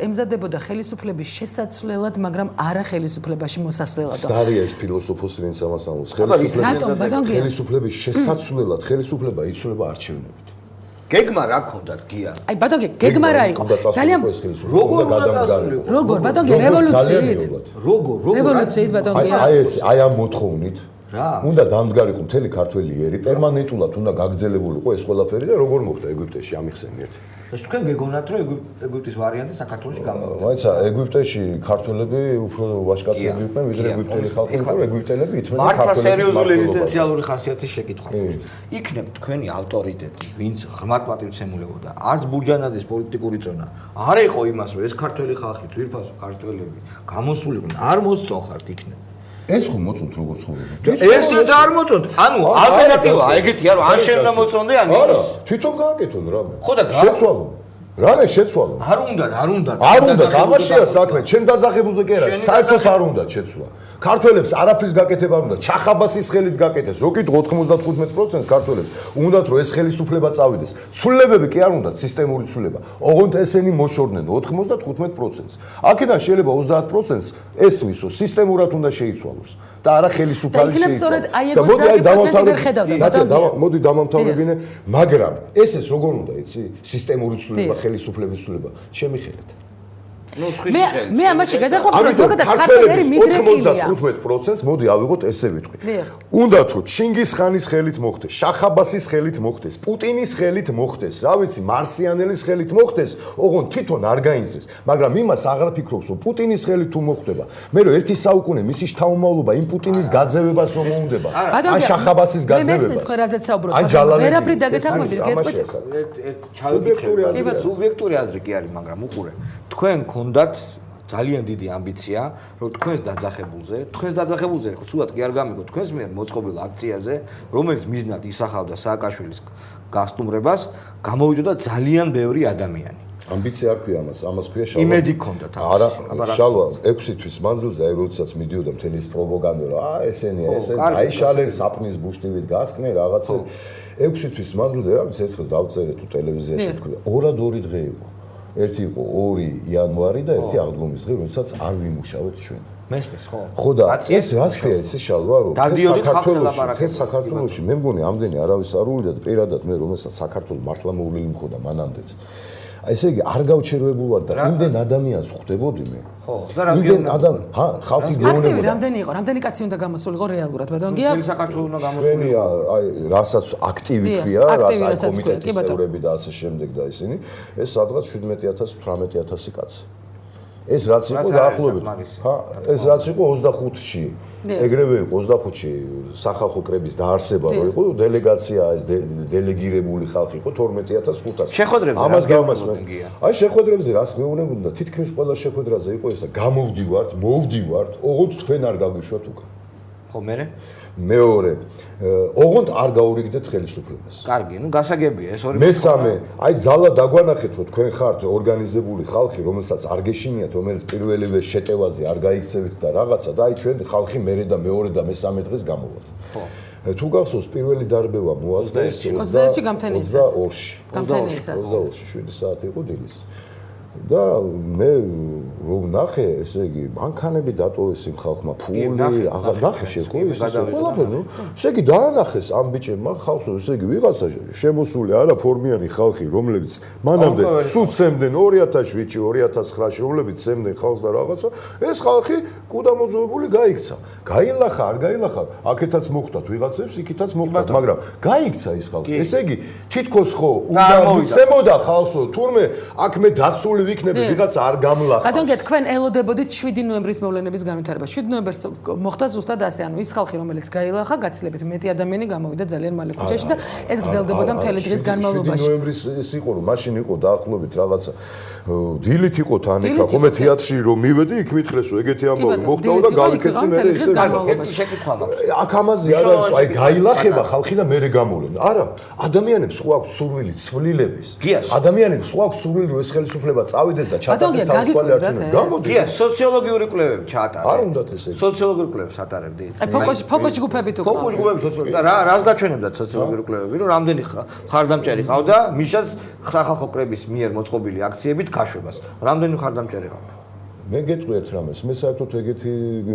ემზადებოდა ხელისუფლების შესაცვლელად, მაგრამ არა ხელისუფლებაში მოსასვლელად. სტარია ეს ფილოსოფოსი, ვინც ამას ამბობს. ხელისუფლების შესაცვლელად, ხელისუფლება იცვლება არჩევნებით. გეგმა რა ქონდათ გია? აი ბატონო, გეგმა რა იყო? ძალიან როგორ გადამდგარიყო? როგორ ბატონო, რევოლუციით? როგორ რევოლუციით ბატონო. აი ამ მოთხოვნით რა? უნდა დამდგარიყო მთელი ქართველი ერი, პერმანენტულად უნდა გაგრძელებულიყო ეს ყველაფერი და როგორ მოხდა ეგვიპტეში ამიხსენიეთ. ეს თქვენ გეგონათ რომ ეგვიპტის ვარიანტი საქართველოში გამოვიდა. მაიცა ეგვიპტეში ქართველები უფრო ვაჟკაცები იყვნენ ვიდრე ეგვიპტელი ხალხი, იმიტომ რომ ეგვიპტელები ითმენ მართლა სერიოზული ეგზისტენციალური ხასიათის შეკითხვა გვაქვს. იქნებ თქვენი ავტორიტეტი, ვინც ღრმად პატივცემულებოდა, არც ბურჯანაძის პოლიტიკური წონა არ იყო იმას, რომ ეს ქართველი ხალხი, ძვირფასო ქართველები გამოსულიყვნენ, არ მოსწონხართ იქნებ. ეს ხომ მოწონთ როგორ ცხოვრობენ? ესეც არ მოწონთ. ანუ ალტერნატივა ეგეთია, რომ ან შენ უნდა მოწონდე, ან ის. თვითონ გააკეთონ რამე. ხო და შეცვალო. რამე შეცვალო. არ უნდა. არ უნდა, ამაშია საქმე. ჩემ დაძახებულზე კი არა, საერთოდ არ უნდა შეცვლა. ქართველებს არაფრის გაკეთება არ უნდა, ჩახაბასის ხელით გაკეთეს. რო კითხო 95% ქართველებს უნდათ რომ ეს ხელისუფლება წავიდეს. ცვლილებები კი არ უნდათ, სისტემური ცვლილება. ოღონდ ესენი მოშორდნენ 95%-ს. აქედან შეიძლება 30%-ს ესმისო, სისტემურად უნდა შეიცვალოს. და არა ხელისუფალი შეიცვალოს. და მოდი აი დავამთავრებინე. მოდი დავამთავრებინე, მაგრამ ესეც როგორ უნდა, იცი? სისტემური ცვლილება, ხელისუფლების ცვლილება. ჩემი ხელით. მე ამაში გადაყვანთ რომ ზოგადად ქართველები მიგრირებულია 95%-ს მოდი ავიღოთ ესე ვიტყვი. უნდათ რომ ჩინგის-ხანის ხელით მოხდეს, შახაბასის ხელით მოხდეს, პუტინის ხელით მოხდეს, რა ვიცი, მარსიანელის ხელით მოხდეს, ოღონდ თვითონ არ გაინზრეს, მაგრამ იმას აღარ ფიქრობს რომ პუტინის ხელით თუ მოხდება, მე რომ ერთი საუკუნე მისი შთაომავლობა იმ პუტინის გაძევებას რომ მოუნდება, ან შახაბასის გაძევებას. ან ჯალალები. ვერაფრით დაგეთანხმებით, გეტყვით. სუბიექტური აზრი კი არის, მაგრამ უყურე. თქვენ გქონდათ ძალიან დიდი ამბიცია, რომ თქვენს დაძახებულზე, ხო ცუდად კი არ გამიგო, თქვენს მიერ მოწყობილ აქციაზე, რომელიც მიზნად ისახავდა სააკაშვილის გასტუმრებას, გამოვიდოდა ძალიან ბევრი ადამიანი. ამბიცია არ ქვია ამას ქვია შალვა. იმედი გქონდათ ამას. არა, შალვა 6 თვის მანძილზე, აი როდესაც მიდიოდა მთელი ეს პროპაგანდა, რომ ესენი დაიშალეს საპნის ბუშტივით გასკნენ რაღაცა 6 თვის მანძილზე რა ვიცი ერთხელ დავწერე თუ ტელევიზიაში თქვა 2 დღე იყო. ერთი იყო 2 იანვარი და ერთი აღდგომის დღე, როდესაც არ ვიმუშავეთ ჩვენ. მესმის ხო? ხო და ეს რას ქვია ეს შალვა რომ საქართველოში მე მგონი ამდენი არავის არ ულიდა და პირადად მე რომელსაც საქართველოს მართლა მოვლილი მქონდა მანამდეც. ესე იგი არ გავჩერებულ ვარ და იმდენ ადამიანს ხვდებოდი მე. ხო, და რა ხალხი გეუბნებოდა. რამდენი იყო? რამდენი კაცი უნდა გამოსულიყო რეალურად, ბატონ გია? მთელი საქართველოს უნდა გამოსულიყო. აი, რასაც აქტივი ქვია, რასაც კომიტეტის წევრები და ასე შემდეგ და ისინი, ეს სადღაც 17,000-18,000 კაცი. ეს რაც იყო დაახლოებით. ეს რაც იყო 25-ში. ეგრევე იყო 25-ში სახალხო კრების დაარსება რო იყო, დელეგაცია ეს დელეგირებული ხალხი იყო 12,500. შეხვედრებზე ამას გამასმენ. აი შეხვედრებზე რას მეუბნებოდა, თითქმის ყველა შეხვედრაზე იყო ესა, გამოვდივართ, მოვდივართ, ოღონდ თქვენ არ გაგვიშვათ უკან. ხო მერე? მეორე, ოღონდ არ გაურიგდეთ ხელისუფლებას. კარგი, ნუ გასაგებია ეს ორი. მესამე, აი ძალა დაგვანახეთ, რომ თქვენ ხართ ორგანიზებული ხალხი, რომელსაც არ გეშინიათ, რომელიც პირველივე შეტევაზე არ გაიქცევით და რაღაცა და აი ჩვენ ხალხი მერე და მეორე და მესამე დღეს გამოვართ. ხო. თუ გახსოვს პირველი დარბევა მოაწყეს 21-ში გამთენიისას. 22-ში 7 საათი იყო დილის. და მე რომ ნახე, ესე იგი, ბანკანები დატოვეს იმ ხალხმა, ფული, აღარ ნახე შეხვედრა, ყველაფერი, ნუ. ესე იგი, დაანახეს ამ ბიჭებმა ხალხს, ესე იგი, ვიღაცა შემოსული არა ფორმიანი ხალხი, რომლებიც მანამდე სულ ცემდნენ 2007-ში, 2009-ში, რომლებიც ცემდნენ ხალხს და რაღაცა, ეს ხალხი კუდამოძოებული გაიქცა. გაილახა, არ გაილახა, აქეთაც მოხდათ ვიღაცებს, იქითაც მოხდათ, მაგრამ გაიქცა ის ხალხი. ესე იგი, თითქოს ხო უნდა მიცემოდა ხალხსო, თურმე აქ მე დაცული ვიქნები, ვიღაცა არ გამლახავს. ბატონო, თქვენ ელოდებოდით 7 ნოემბრის მოვლენების განვითარებას. 7 ნოემბერს მოხდა ზუსტად ასე, ანუ ის ხალხი, რომელიც გაილახა, გაცილებით მეტი ადამიანი გამოვიდა ძალიან მალე ქუჩაში და ეს გრძელდებოდა მთელი დღის განმავლობაში. 7 ნოემბრის ეს იყო, რომ მაშინ იყო დაახლოებით რაღაცა დილით იყო თანეკა, ხომე თეატრში რომ მივედი, იქ მითხრეს, რომ ეგეთი ამბავი მოხდა და გავიქეცი მე ისე. ერთი შეკითხვა მაქვს. აქ ამაზე არ არის, აი გაილახება ხალხი და მერე გამოვლენ. არა, ადამიანებს ხო აქვს სურვილი ცვლილების. ადამიანებს ხო აქვს სურვილი, რომ ეს ხელისუფლება წავიდეს და ჩატარდეს თავისუფალი არჩევნები. გია სოციოლოგიური კვლევები ჩაატარეთ. არ უნდათ ესე. სოციოლოგიური კვლევებს ატარებდით. ფოკუს ჯგუფებით უკვე. ფოკუს ჯგუფები სოციოლოგიური და რას გაჩვენებდათ სოციოლოგიური კვლევები, რომ რამდენი ხარდამჭერი ყავდა მიშას სახალხო კრების მიერ მოწყობილი აქციებით გაშვებას. რამდენი ხარდამჭერი ყავდა? მე გეტყვიეთ რამეს, მე საერთოდ ეგეთი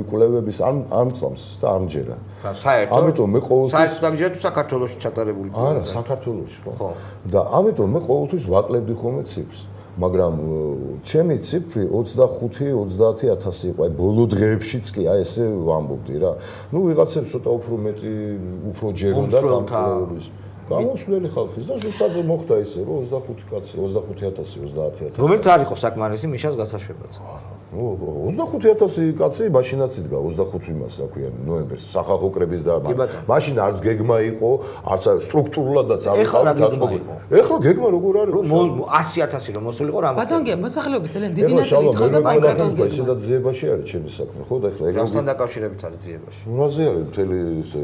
კვლევების არ მწამს და არ მჯერა. საერთოდ. ამიტომ მე ყოველთვის საერთოდ აგჯერა თუ საქართველოში ჩატარებული? არა, საქართველოში ხო. ხო. და ამიტომ მე ყოველთვის ვაკლებდი ხოლმე ციფრს. მაგრამ ჩემი ციფრი 25-30.000 იყო. აი ბოლო დღეებშიც კი აი ესე ვამბობდი რა. ნუ ვიღაცებს ცოტა უფრო მეტი უფრო ჯერონდა გამწვევის. გამოსვლელი ხალხის და ზუსტად მოხდა ისე რომ 25 კაცი 25,000 30,000 რომელიც არ იყო საკმარისი მიშას გასაშვებად. 25,000 კაცი მაშინაც იდგა 25 იმას რა ქვია ნოემბერს სახალხო კრების და მაშინ არც გეგმა იყო არც სტრუქტურულადაც აღარ ეხლა გეგმა როგორ არის 100,000 რომ მოსულიყო რა ბატონგე მოსახლეობის ძალიან დიდი ნაწილი ითხოვდა კონკრეტულ გეგმას ისედაც ძიებაში არის ჩემი საქმე ხო და ეხლა რასთან დაკავშირებით არის ძიებაში რაზე არის მთელი ესე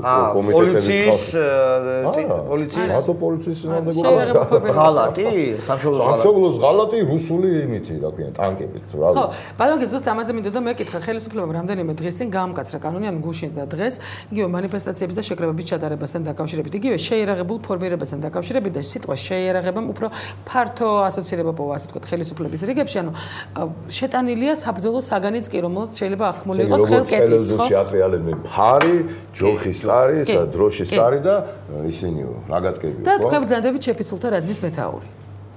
პოლიციის რატო პოლიციის სინამდვილეში ღალატი სამშობლოს ღალატი რუსული იმითი რა ქვია ტანკებით რა ხო ბატონგე ზუსტ ამაზე მინდოდა მეკითხა ხელისუფლებამ რამდენიმე დღის წინ გაამკაცრა კანონი ანუ გუშინ და დღეს იგივე მანიფესტაციების და შეკრებების ჩატარებასთან დაკავშირებით იგივე შეიარაღებულ ფორმირებასთან დაკავშირებით და სიტყვა შეიარაღებამ უფრო ფართო ასოცირება პოვა ასე ვთქვათ ხელისუფლების რიგებში ანუ შეტანილია საბრძოლო საგანიც კი რომელიც შეიძლება ახმული იყოს ხელკეთილს ხო შეატრიალებენ ფარი ჯოხის სტარი დროშის სტარი და ისინი რაგატკები და თქვენ ბრძანდებით შეფიცულთა რაზმის მეთაური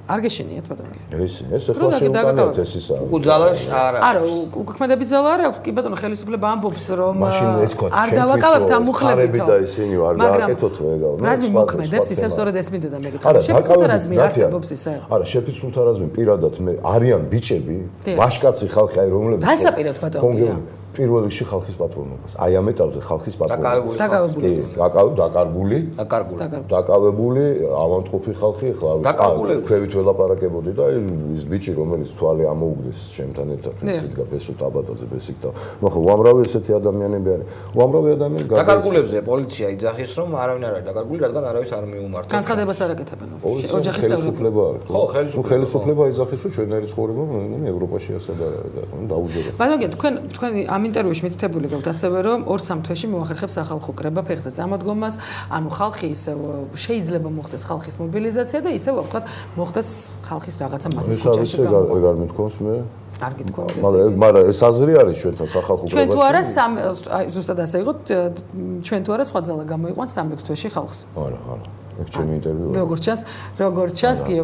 არ გეშინიათ ბატონო. ეს ახლა შეუყანეთ ეს ისა. უძალას არა. არა, უკმედების ძალა არ აქვს. კი ბატონო, ხელისუფლება ამბობს რომ არ დავაკავებთ ამ მუხლებითო. და ისინი არ გააკეთოთ ეგაო. რაზმი მოქმედებს, ისევ სწორედ ეს მინდოდა მეკითხა. შეფიცულთა რაზმი არსებობს ისე. არა, შეფიცულთა რაზმი პირადად მე არიან ბიჭები, ვაშკაცი ხალხი აი რომლებიც. რასაპირებთ ბატონო? პირველ რიგში ხალხის პატრონობას. აი ამ ეტაპზე ხალხის პატრონობა. დაკავებული. დაკავებული, ავანტყოფი ხალხი ახლა ქვევით ველაპარაკებოდი და ის ბიჭი რომელიც თვალი ამოუგდეს ჩემთან ერთად ისიდგა ბესო ტაბადაზე ბესიკდა. მოხო უამრავი ესეთი ადამიანები არის. უამრავი ადამიანი დაკარგულებზე პოლიცია იძახის რომ არავინ არ არის დაკარგული, რადგან არავის არ მიუმართავს. განცხადებას არ აკეთებენ. ოჯახის ხელისუფლება არის. ხო, ხელისუფლება იძახის რომ ჩვენერი ცხოვრება მე ევროპაში ასად არ არის და დაუჯერა. ბატონო, თქვენ ამ ინტერვიუში მითითებული გაქვთ ასევე რომ 2-3 თვეში მოახერხებს სახალხო კრება ფეხზე წამოდგომას, ანუ ხალხი ისევ შეიძლება მოხდეს ხალხის მობილიზაცია და ისევ ვთქვათ მოხდეს ხალხის რაღაცა მასის ქუჩაში გამო. ეგ არ მithქვამს მე. არ გითქვამთ ეს. მაგრამ ეს აზრი არის ჩვენთან სახალხო კრებაში. ჩვენ თუ არა ზუსტად ასე იყო ჩვენ თუ არა სხვა ძალა გამოიყვანს 3-6 თვეში ხალხს. არა. ეგ ჩემი ინტერვიუა. როგორც ჩანს კი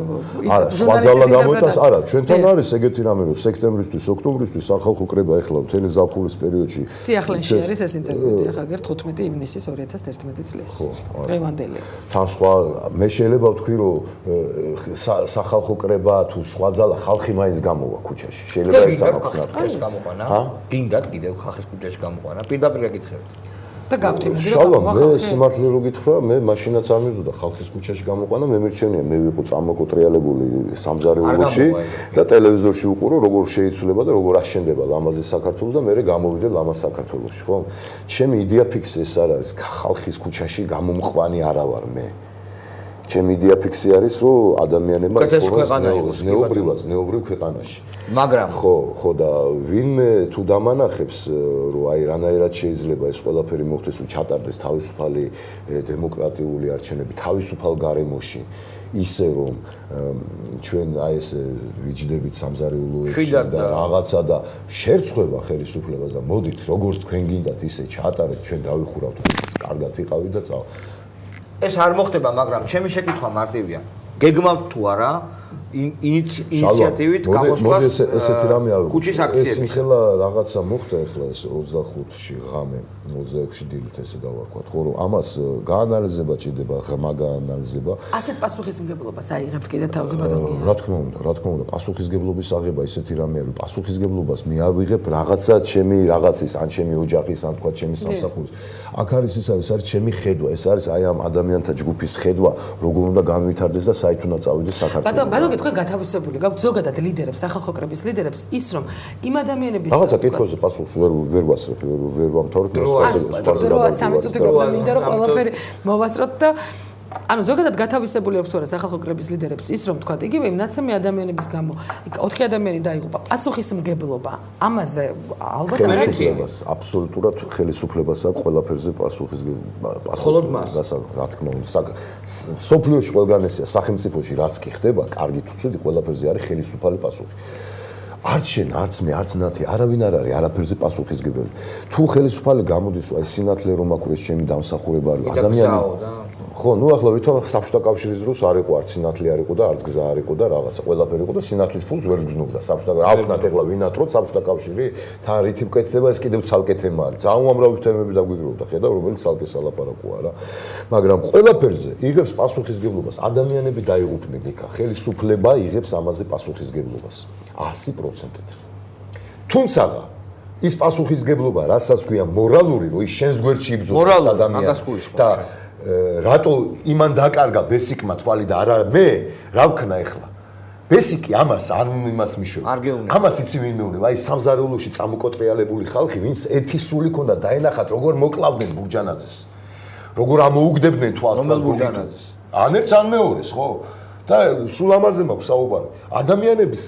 სხვა ძალა გამოიტანს არა ჩვენთან არის ეგეთი რამე რომ სექტემბრისთვის ოქტომბრისთვის სახალხო კრება ეხლა მთელი ზაფხულის პერიოდში სიახლენში არის ეს ინტერვიუ ახლა გერ 15 ივნისის 2011 წლის დღევანდელი თან სხვა მე შეიძლება ვთქვი რომ სახალხო კრება თუ სხვა ძალა ხალხი მაინც გამოვა ქუჩაში შეიძლება ეს ამოხსნა გამოყვანა გინდათ კიდევ ხალხის ქუჩაში გამოყვანა პირდაპირ გეკითხებით და გავთემი მე სიმართლე რო გითხრა მე მაშინაც არ მივდოდა ხალხის ქუჩაში გამოყვანა მე მერჩენია მე ვიყო წამოკოტრიალებული სამზარეულოში და ტელევიზორში უყურო როგორ შეიცვლება და როგორ აშენდება ლამაზი საქართველოს და მე გამოვიდე ლამაზ საქართველოში ხო ჩემი იდეა ფიქსი ეს არ არის ხალხის ქუჩაში გამომყვანი არა ვარ მე ჩემი იდეა ფიქსი არის რომ ადამიანებმა ზნეობრივ ქვეყანაში მაგრამ ხო და ვინმე თუ დამანახებს რომ აი რანაირად შეიძლება ეს ყველაფერი მოხდეს ու ჩატარდეს თავისუფალი დემოკრატიული არჩევნები თავისუფალ გარემოში ისე რომ ჩვენ აი ეს ვიჯდებით სამზარეულოებში და რაღაცა და შერცხვება ხელისუფლებას და მოდით როგორც თქვენ გინდათ ისე ჩაატარეთ ჩვენ დავიხურავთ კარგად იყავით და წავა ეს არ მოხდება მაგრამ ჩემი შეკითხვა მარტივია გეგმავთ თუ არა ინიციატივით გამოსვლას ესეთი რამე არ ქუჩის აქციების ეს ახლა რაღაცა მოხდა ახლა ეს 25-ში ღამე 26-ში დილით ესე დავარქვათ ხო რომ ამას გაანალიზება ჭირდება ღრმა გაანალიზება ასეთ პასუხისმგებლობას აიღებთ კიდე თავზე ბატონო რა თქმა უნდა პასუხისგებლობის აღება ისეთი რამეა რომ პასუხისგებლობას მე ავიღებ რაღაცა ჩემი რაღაცის ან ჩემი ოჯახის ან თქვა ჩემი სამსახურის აქ არის ის არის ჩემი ხედვა ეს არის აი ამ ადამიანთა ჯგუფის ხედვა როგორ უნდა განვითარდეს და საით უნდა წავიდეს საქართველოს ბატონო თქვენ გათავისებული გაქვთ ზოგადად ლიდერებს სახალხო კრების ლიდერებს ის რომ იმ ადამიანების რაღაცა კითხვებზე პასუხს ვერ ვასწრებ ვერ ვამთავრებ სამი წუთი გვაქვს მინდა რომ ყველაფერი მოვასწროთ და ანუ ზოგადად გათავისებული აქვს თუ არა სახალხო კრების ლიდერებს ის რომ თქვა იგივე იმ ნაცემი ადამიანების გამო 4 ადამიანი დაიღუპა პასუხისმგებლობა ამაზე ალბათ ხელისუფლებას აბსოლუტურად ხელისუფლებას აქვს ყველაფერზე პასუხისმგებლობა რა თქმა უნდა სოფლიოში ყველგან ესეა სახელმწიფოში რაც კი ხდება კარგი თუ ცუდი ყველაფერზე არის ხელისუფალი პასუხი არც შენ არც მე არც ნათი არავინ არ არის არაფერზე პასუხისმგებელი თუ ხელისუფალი გამოდის აი სინათლე რომ აქვს ეს ჩემი დამსახურება არის ადამიანი ხო, ну ახლა ვითომ საბჭოთა კავშირის დროს არ იყო არც სინათლე არ იყო და არც გზა არ იყო და რაღაცა ყველაფერი იყო და სინათლის ფულს ვერ გზნობდა საბჭოთა ავნათ ეხლა ვინატროთ საბჭოთა კავშირი თან რითი მკეთდება ეს კიდევ ცალკე თემა არის ძალიან უამრავი თემები დაგვიგროვდა ხედავ რომელიც ცალკე სალაპარაკოა რა მაგრამ ყველაფერზე იღებს პასუხისმგებლობას ადამიანები დაიღუპნენ იქა ხელისუფლება იღებს ამაზე პასუხისმგებლობას 100%-ით თუმცა ის პასუხისმგებლობა რასაც ქვია მორალური რომ ის შენს გვერდში იბრძოლა ადამიანს და რატო იმან დაკარგა ბესიკმა თვალი და არა მე რა ვქნა ეხლა ბესიკი ამას არ იმას მიშვება ამას იცი ვინ მეუბნება აი სამზარეულოში წამოკოტრიალებული ხალხი ვინც ეთისული ქონდა დაენახათ როგორ მოკლავდნენ ბურჯანაძეს როგორ ამოუგდებდნენ თვალს ბურჯანაძეს ან ერთს ან მეორეს ხო და სულ ამაზე მაქვს საუბარი ადამიანების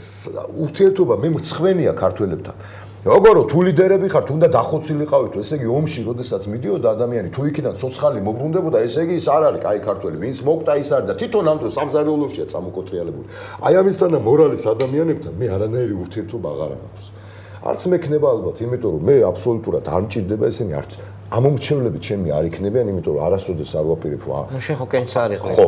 ურთიერთობა მე მრცხვენია ქართველებთან როგორ თუ ლიდერები ხართ უნდა დახოცილიყავით ესე იგი ომში როდესაც მიდიოდა ადამიანი თუ იქიდან ცოცხალი მობრუნდებოდა ესე იგი ის არ არის კაი ქართველი ვინც მოკტა ის არის და თვითონ ამ დროს სამზარეულოშია წამოკოტრიალებული აი ამისთან და მორალის ადამიანებთან მე არანაირი ურთიერთობა აღარ მაქვს არც მექნება ალბათ იმიტომ რომ მე აბსოლუტურად არ მჭირდება ესენი არც ამომრჩევლები ჩემი არ იქნებიან იმიტომ რომ არასოდეს არ ვაპირებ ნუ შენ ხო კენც არის ხო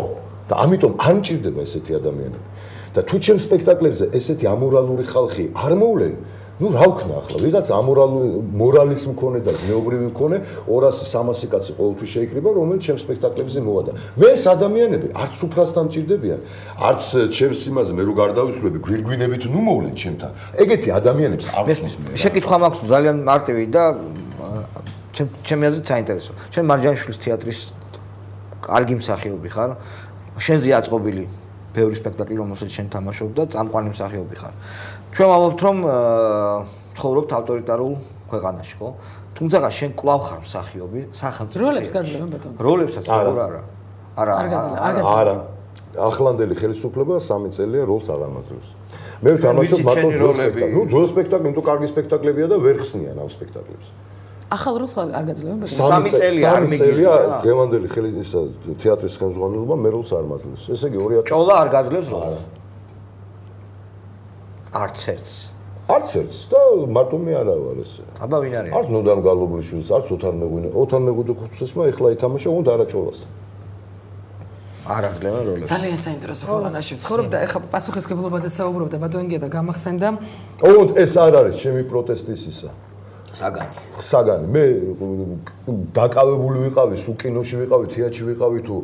და ამიტომ არ მჭირდება ესეთი ადამიანები და თუ ჩემ სპექტაკლებზე ესეთი ამორალური ხალხი არ მოვლენ ну რა ვქნა ახლა ვიღაც ამორალური მორალის მქონე და ზნეობრივი მქონე 200-300 კაცი ყოველთვის შეიკრიბა რომელიც ჩემს სპექტაკლებზე მოვადა მე ეს ადამიანები არც უფრასთან მჭირდებიან არც ჩემს იმაზე მე რო გარდავიცვლები გვირგვინებით ნუ მოვლენ ჩემთან ეგეთი ადამიანებს არ ვსმის მე შეკითხვა მაქვს ძალიან მარტივი და ჩემი აზრით საინტერესო შენ მარჯანიშვილის თეატრის კარგი მსახიობი ხარ შენზე აწყობილი ბევრი სპექტაკლი რომელსაც შენ თამაშობ და წამყვანი მსახიობი ხარ ჩვენ ვამბობთ რომ ცხოვრობთ ავტორიტარულ ქვეყანაში ხო თუმცა შენ კვლავ ხარ მსახიობი სახელმწიფო როლებს გაძლევ ბატონო როლებსაც არა არა ახლანდელი ხელისუფლება 3 წელია როლს აღარ მაძლევს მე ვთამაშობ მარტო ძველ სპექტაკლს ნუ ძველ სპექტაკლი თუ კარგი სპექტაკლებია და ვერ ხსნიან ამ სპექტაკლებს ახალ როლს არ გაძლევ ბატონო 3 წელია არ მიგია დღევანდელი თეატრის ხელმძღვანელობა მე როლს არ მაძლევს ესე იგი 2000 ჭოლა არ გაძლევს როლს არც ერთს და მარტო მე არა ვარ ეს აბა ვინ არის არც ნოდარ გალობლიშვილს არც ოთარ მეღვინე-ხუთესმა ეხლა ითამაშა უნდა არაჭოლასთან არ აძლევენ როლებს ძალიან საინტერესო ხოლმე ცხოვრობ და ეხლა პასუხისმგებლობაზე საუბრობდა ბატონია და გამახსენდა ოღონდ ეს არ არის ჩემი პროტესტის ისა საგანი მე დაკავებული ვიყავი სულ კინოში ვიყავი თეატრში ვიყავი თუ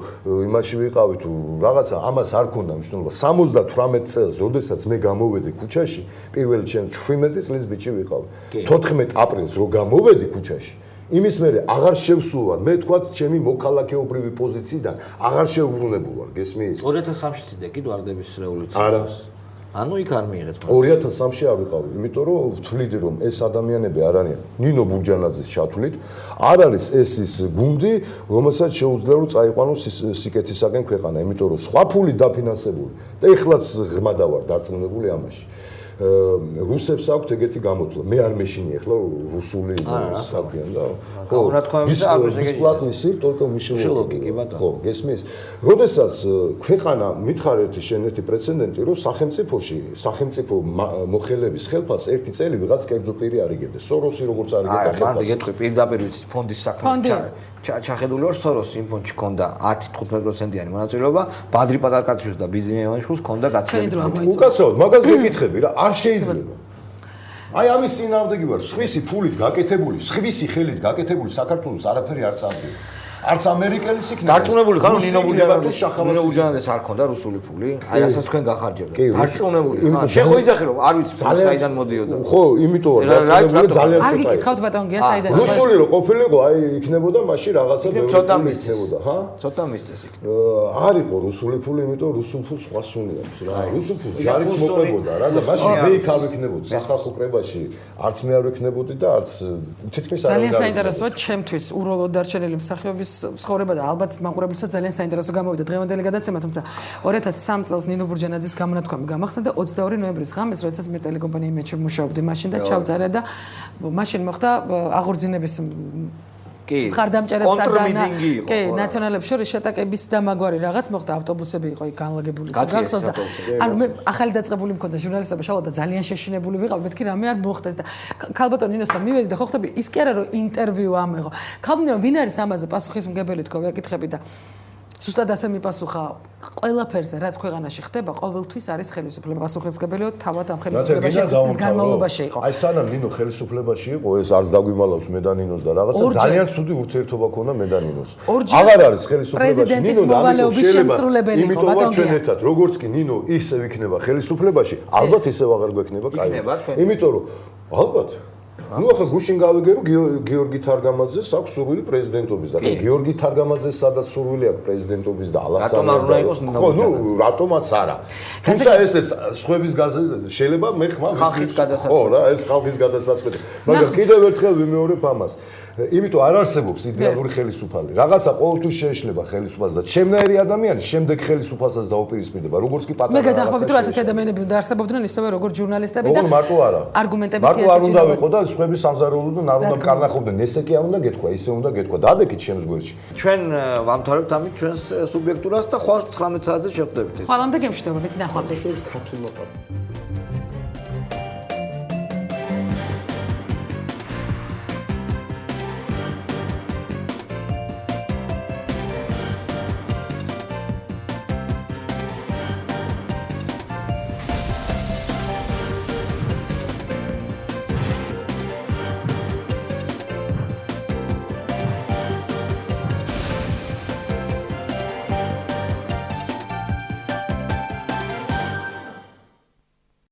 იმაში ვიყავი თუ რაღაცა ამას არ ქონდა მნიშვნელობა 78 წელს როდესაც მე გამოვედი ქუჩაში პირველ ჩემ 17 წლის ბიჭი ვიყავი 14 აპრილს რო გამოვედი ქუჩაში იმის მერე აღარ შევსულვარ მე თქვა ჩემი მოქალაქეობრივი პოზიციიდან აღარ შევუბრუნებულვარ გესმის 2003-ში ციდე კი ვარდების რევოლუცია არა ანუ იქ არ მიიღეთ 2003-ში ავიყავი იმიტომ რომ ვთვლიდი რომ ეს ადამიანები არ არიან ნინო ბურჯანაძის ჩათვლით არ არის ეს ის გუნდი რომელსაც შეუძლია რომ წაიყვანოს სიკეთისაგან ქვეყანა იმიტომ რომ სხვა ფული დაფინანსებული და ეხლაც ღრმადა ვარ დარწმუნებული ამაში რუსებს აქვთ ეგეთი გამოთვლა მე არ მეშინი ახლა რუსული საქმიან და ხო უნათქვამის არ ბესპლატნი სირ только მიშელოგი კი ბატონო ხო გესმის როდესაც ქვეყანა მითხარეთი შენ ერთი პრეცედენტი რომ სახელმწიფო მოხელების ხელფას ერთი წელი ვიღაც კერძო პირი არიგებდეს სოროსი როგორც არიგებდა ხელფას მანდი გეტყვი პირდაპირ ვიცი ფონდის საქმე ჩახედული ვარ სოროსი იმ ფონდში ქონდა 10-15%-იანი მონაწილეობა ბადრი პატარკაციშვილს და ბიზნესმენს ქონდა გაცილებით უკაცრავად მაგას მეკითხები რა არ შეიძლება აი ამის წინააღმდეგი ვარ სხვისი ფულით გაკეთებული სხვისი ხელით გაკეთებული საქართველოს არაფერი არ წარდგება არც ამერიკელის იქნება დარწმუნებული ხარ ნინო ბურჯანაძეს არ ქონდა რუსული ფული აი რასაც თქვენ გახარჯებთ დარწმუნებული ხარ შენ ხო იძახი რომ არ ვიცი საიდან მოდიოდა ხო იმიტომ რომ დარწმუნებული ძალიან არ გიკითხავთ ბატონ გია საიდან რუსული რო ყოფილიყო აი იქნებოდა მაშინ რაღაცა ცოტა მისცემოდა ხა ცოტა მისცეს იქ არ იყო რუსული ფული იმიტომ რუსულ ფულს სხვა სუნიებს რა რუსულ ფულს ჯარიც მოყვებოდა რა და მაშინ მე იქ არ ვიქნებოდი სახალხო კრებაში არც მე არ ვიქნებოდი და არც თითქმის არ ძალიან საინტერესოა ჩემთვის უბრალოდ დარჩენილი მსახიობის ცხოვრება და ალბათ მაყურებელსაც ძალიან საინტერესო გამოვიდა დღევანდელი გადაცემა, თუმცა 2003 წელს ნინო ბურჯანაძის გამონათქვამი გამახსენდა 22 ნოემბრის ღამეს, როდესაც მე ტელეკომპანია იმედში მუშაობდი მაშინ და ჩავწერე და მაშინ მოხდა აღორძინების ხარდამჭერებსა და კი ნაციონალებს შორის შეტაკების და მაგვარი რაღაც მოხდა ავტობუსები იყო იქ განლაგებული გახსოვს და ანუ მე ახალი დაწყებული მქონდა ჟურნალისტობა შალვა და ძალიან შეშინებული ვიყავ მეთქი რამე არ მოხდეს და ქალბატონ ნინოსთან მივედი და ხო ხტები ის კი არა რომ ინტერვიუ ამეღო ქალბატონო ვინ არის ამაზე პასუხისმგებელი თქო ვეკითხები და ზუსტად ასე მიპასუხა ყველაფერზე რაც ქვეყანაში ხდება ყოველთვის არის ხელისუფლება პასუხისმგებელია თავად ამ ხელისუფლებაში ის განმავლობაში იყო აი სანამ ნინო ხელისუფლებაში იყო ეს არც დაგვიმალავს მე და ნინოს და რაღაცა ძალიან ცუდი ურთიერთობა ქონდა მე და ნინოს აღარ არის ხელისუფლებაში ნინო და შემსრულებელი იყო ბატონო ჩვენ ერთად როგორც კი ნინო ისევ იქნება ხელისუფლებაში ალბათ ისევ აღარ გვექნება კაი იმიტომ რომ ალბათ ну ახლა გუშინ გავიგერო გიორგი თარგამაძეს აქვს სურვილი პრეზიდენტობის და გიორგი თარგამაძეს სადაც სურვილი აქვს პრეზიდენტობის და ალასანას ხო ну რატომაც არა თუმცა ესეც სხვების გაზეთზე შეიძლება მე ხმა ხალხის გადასაწყვეტი ხო რა ეს ხალხის გადასაწყვეტი მაგრამ კიდევ ერთხელ ვიმეორებ ამას იმიტომ არ არსებობს იდეალური ხელისუფალი რაღაცა ყოველთვის შეეშლება ხელისუფალს და ჩემნაირი ადამიანი შემდეგ ხელისუფალსაც დაუპირისპირდება როგორც კი პატარა მე გადახმობთ რომ ასეთი ადამიანები უნდა არსებობდნენ ისევე როგორც ჟურნალისტები და მარტო არა არგუმენტები კი არ უნდა ვიყო და სხვები სამზარეულოდან არ უნდა კარნახობდნენ ესე კი არ უნდა გეთქვა ისე უნდა გეთქვა დადექით ჩემს გვერდში ჩვენ ვამთავრებთ ამით ჩვენს სუბიექტურას და ხვალ 19 საათზე შევხვდებით ხვალამდე გემშვიდობებით ნახვამდის ქართულმა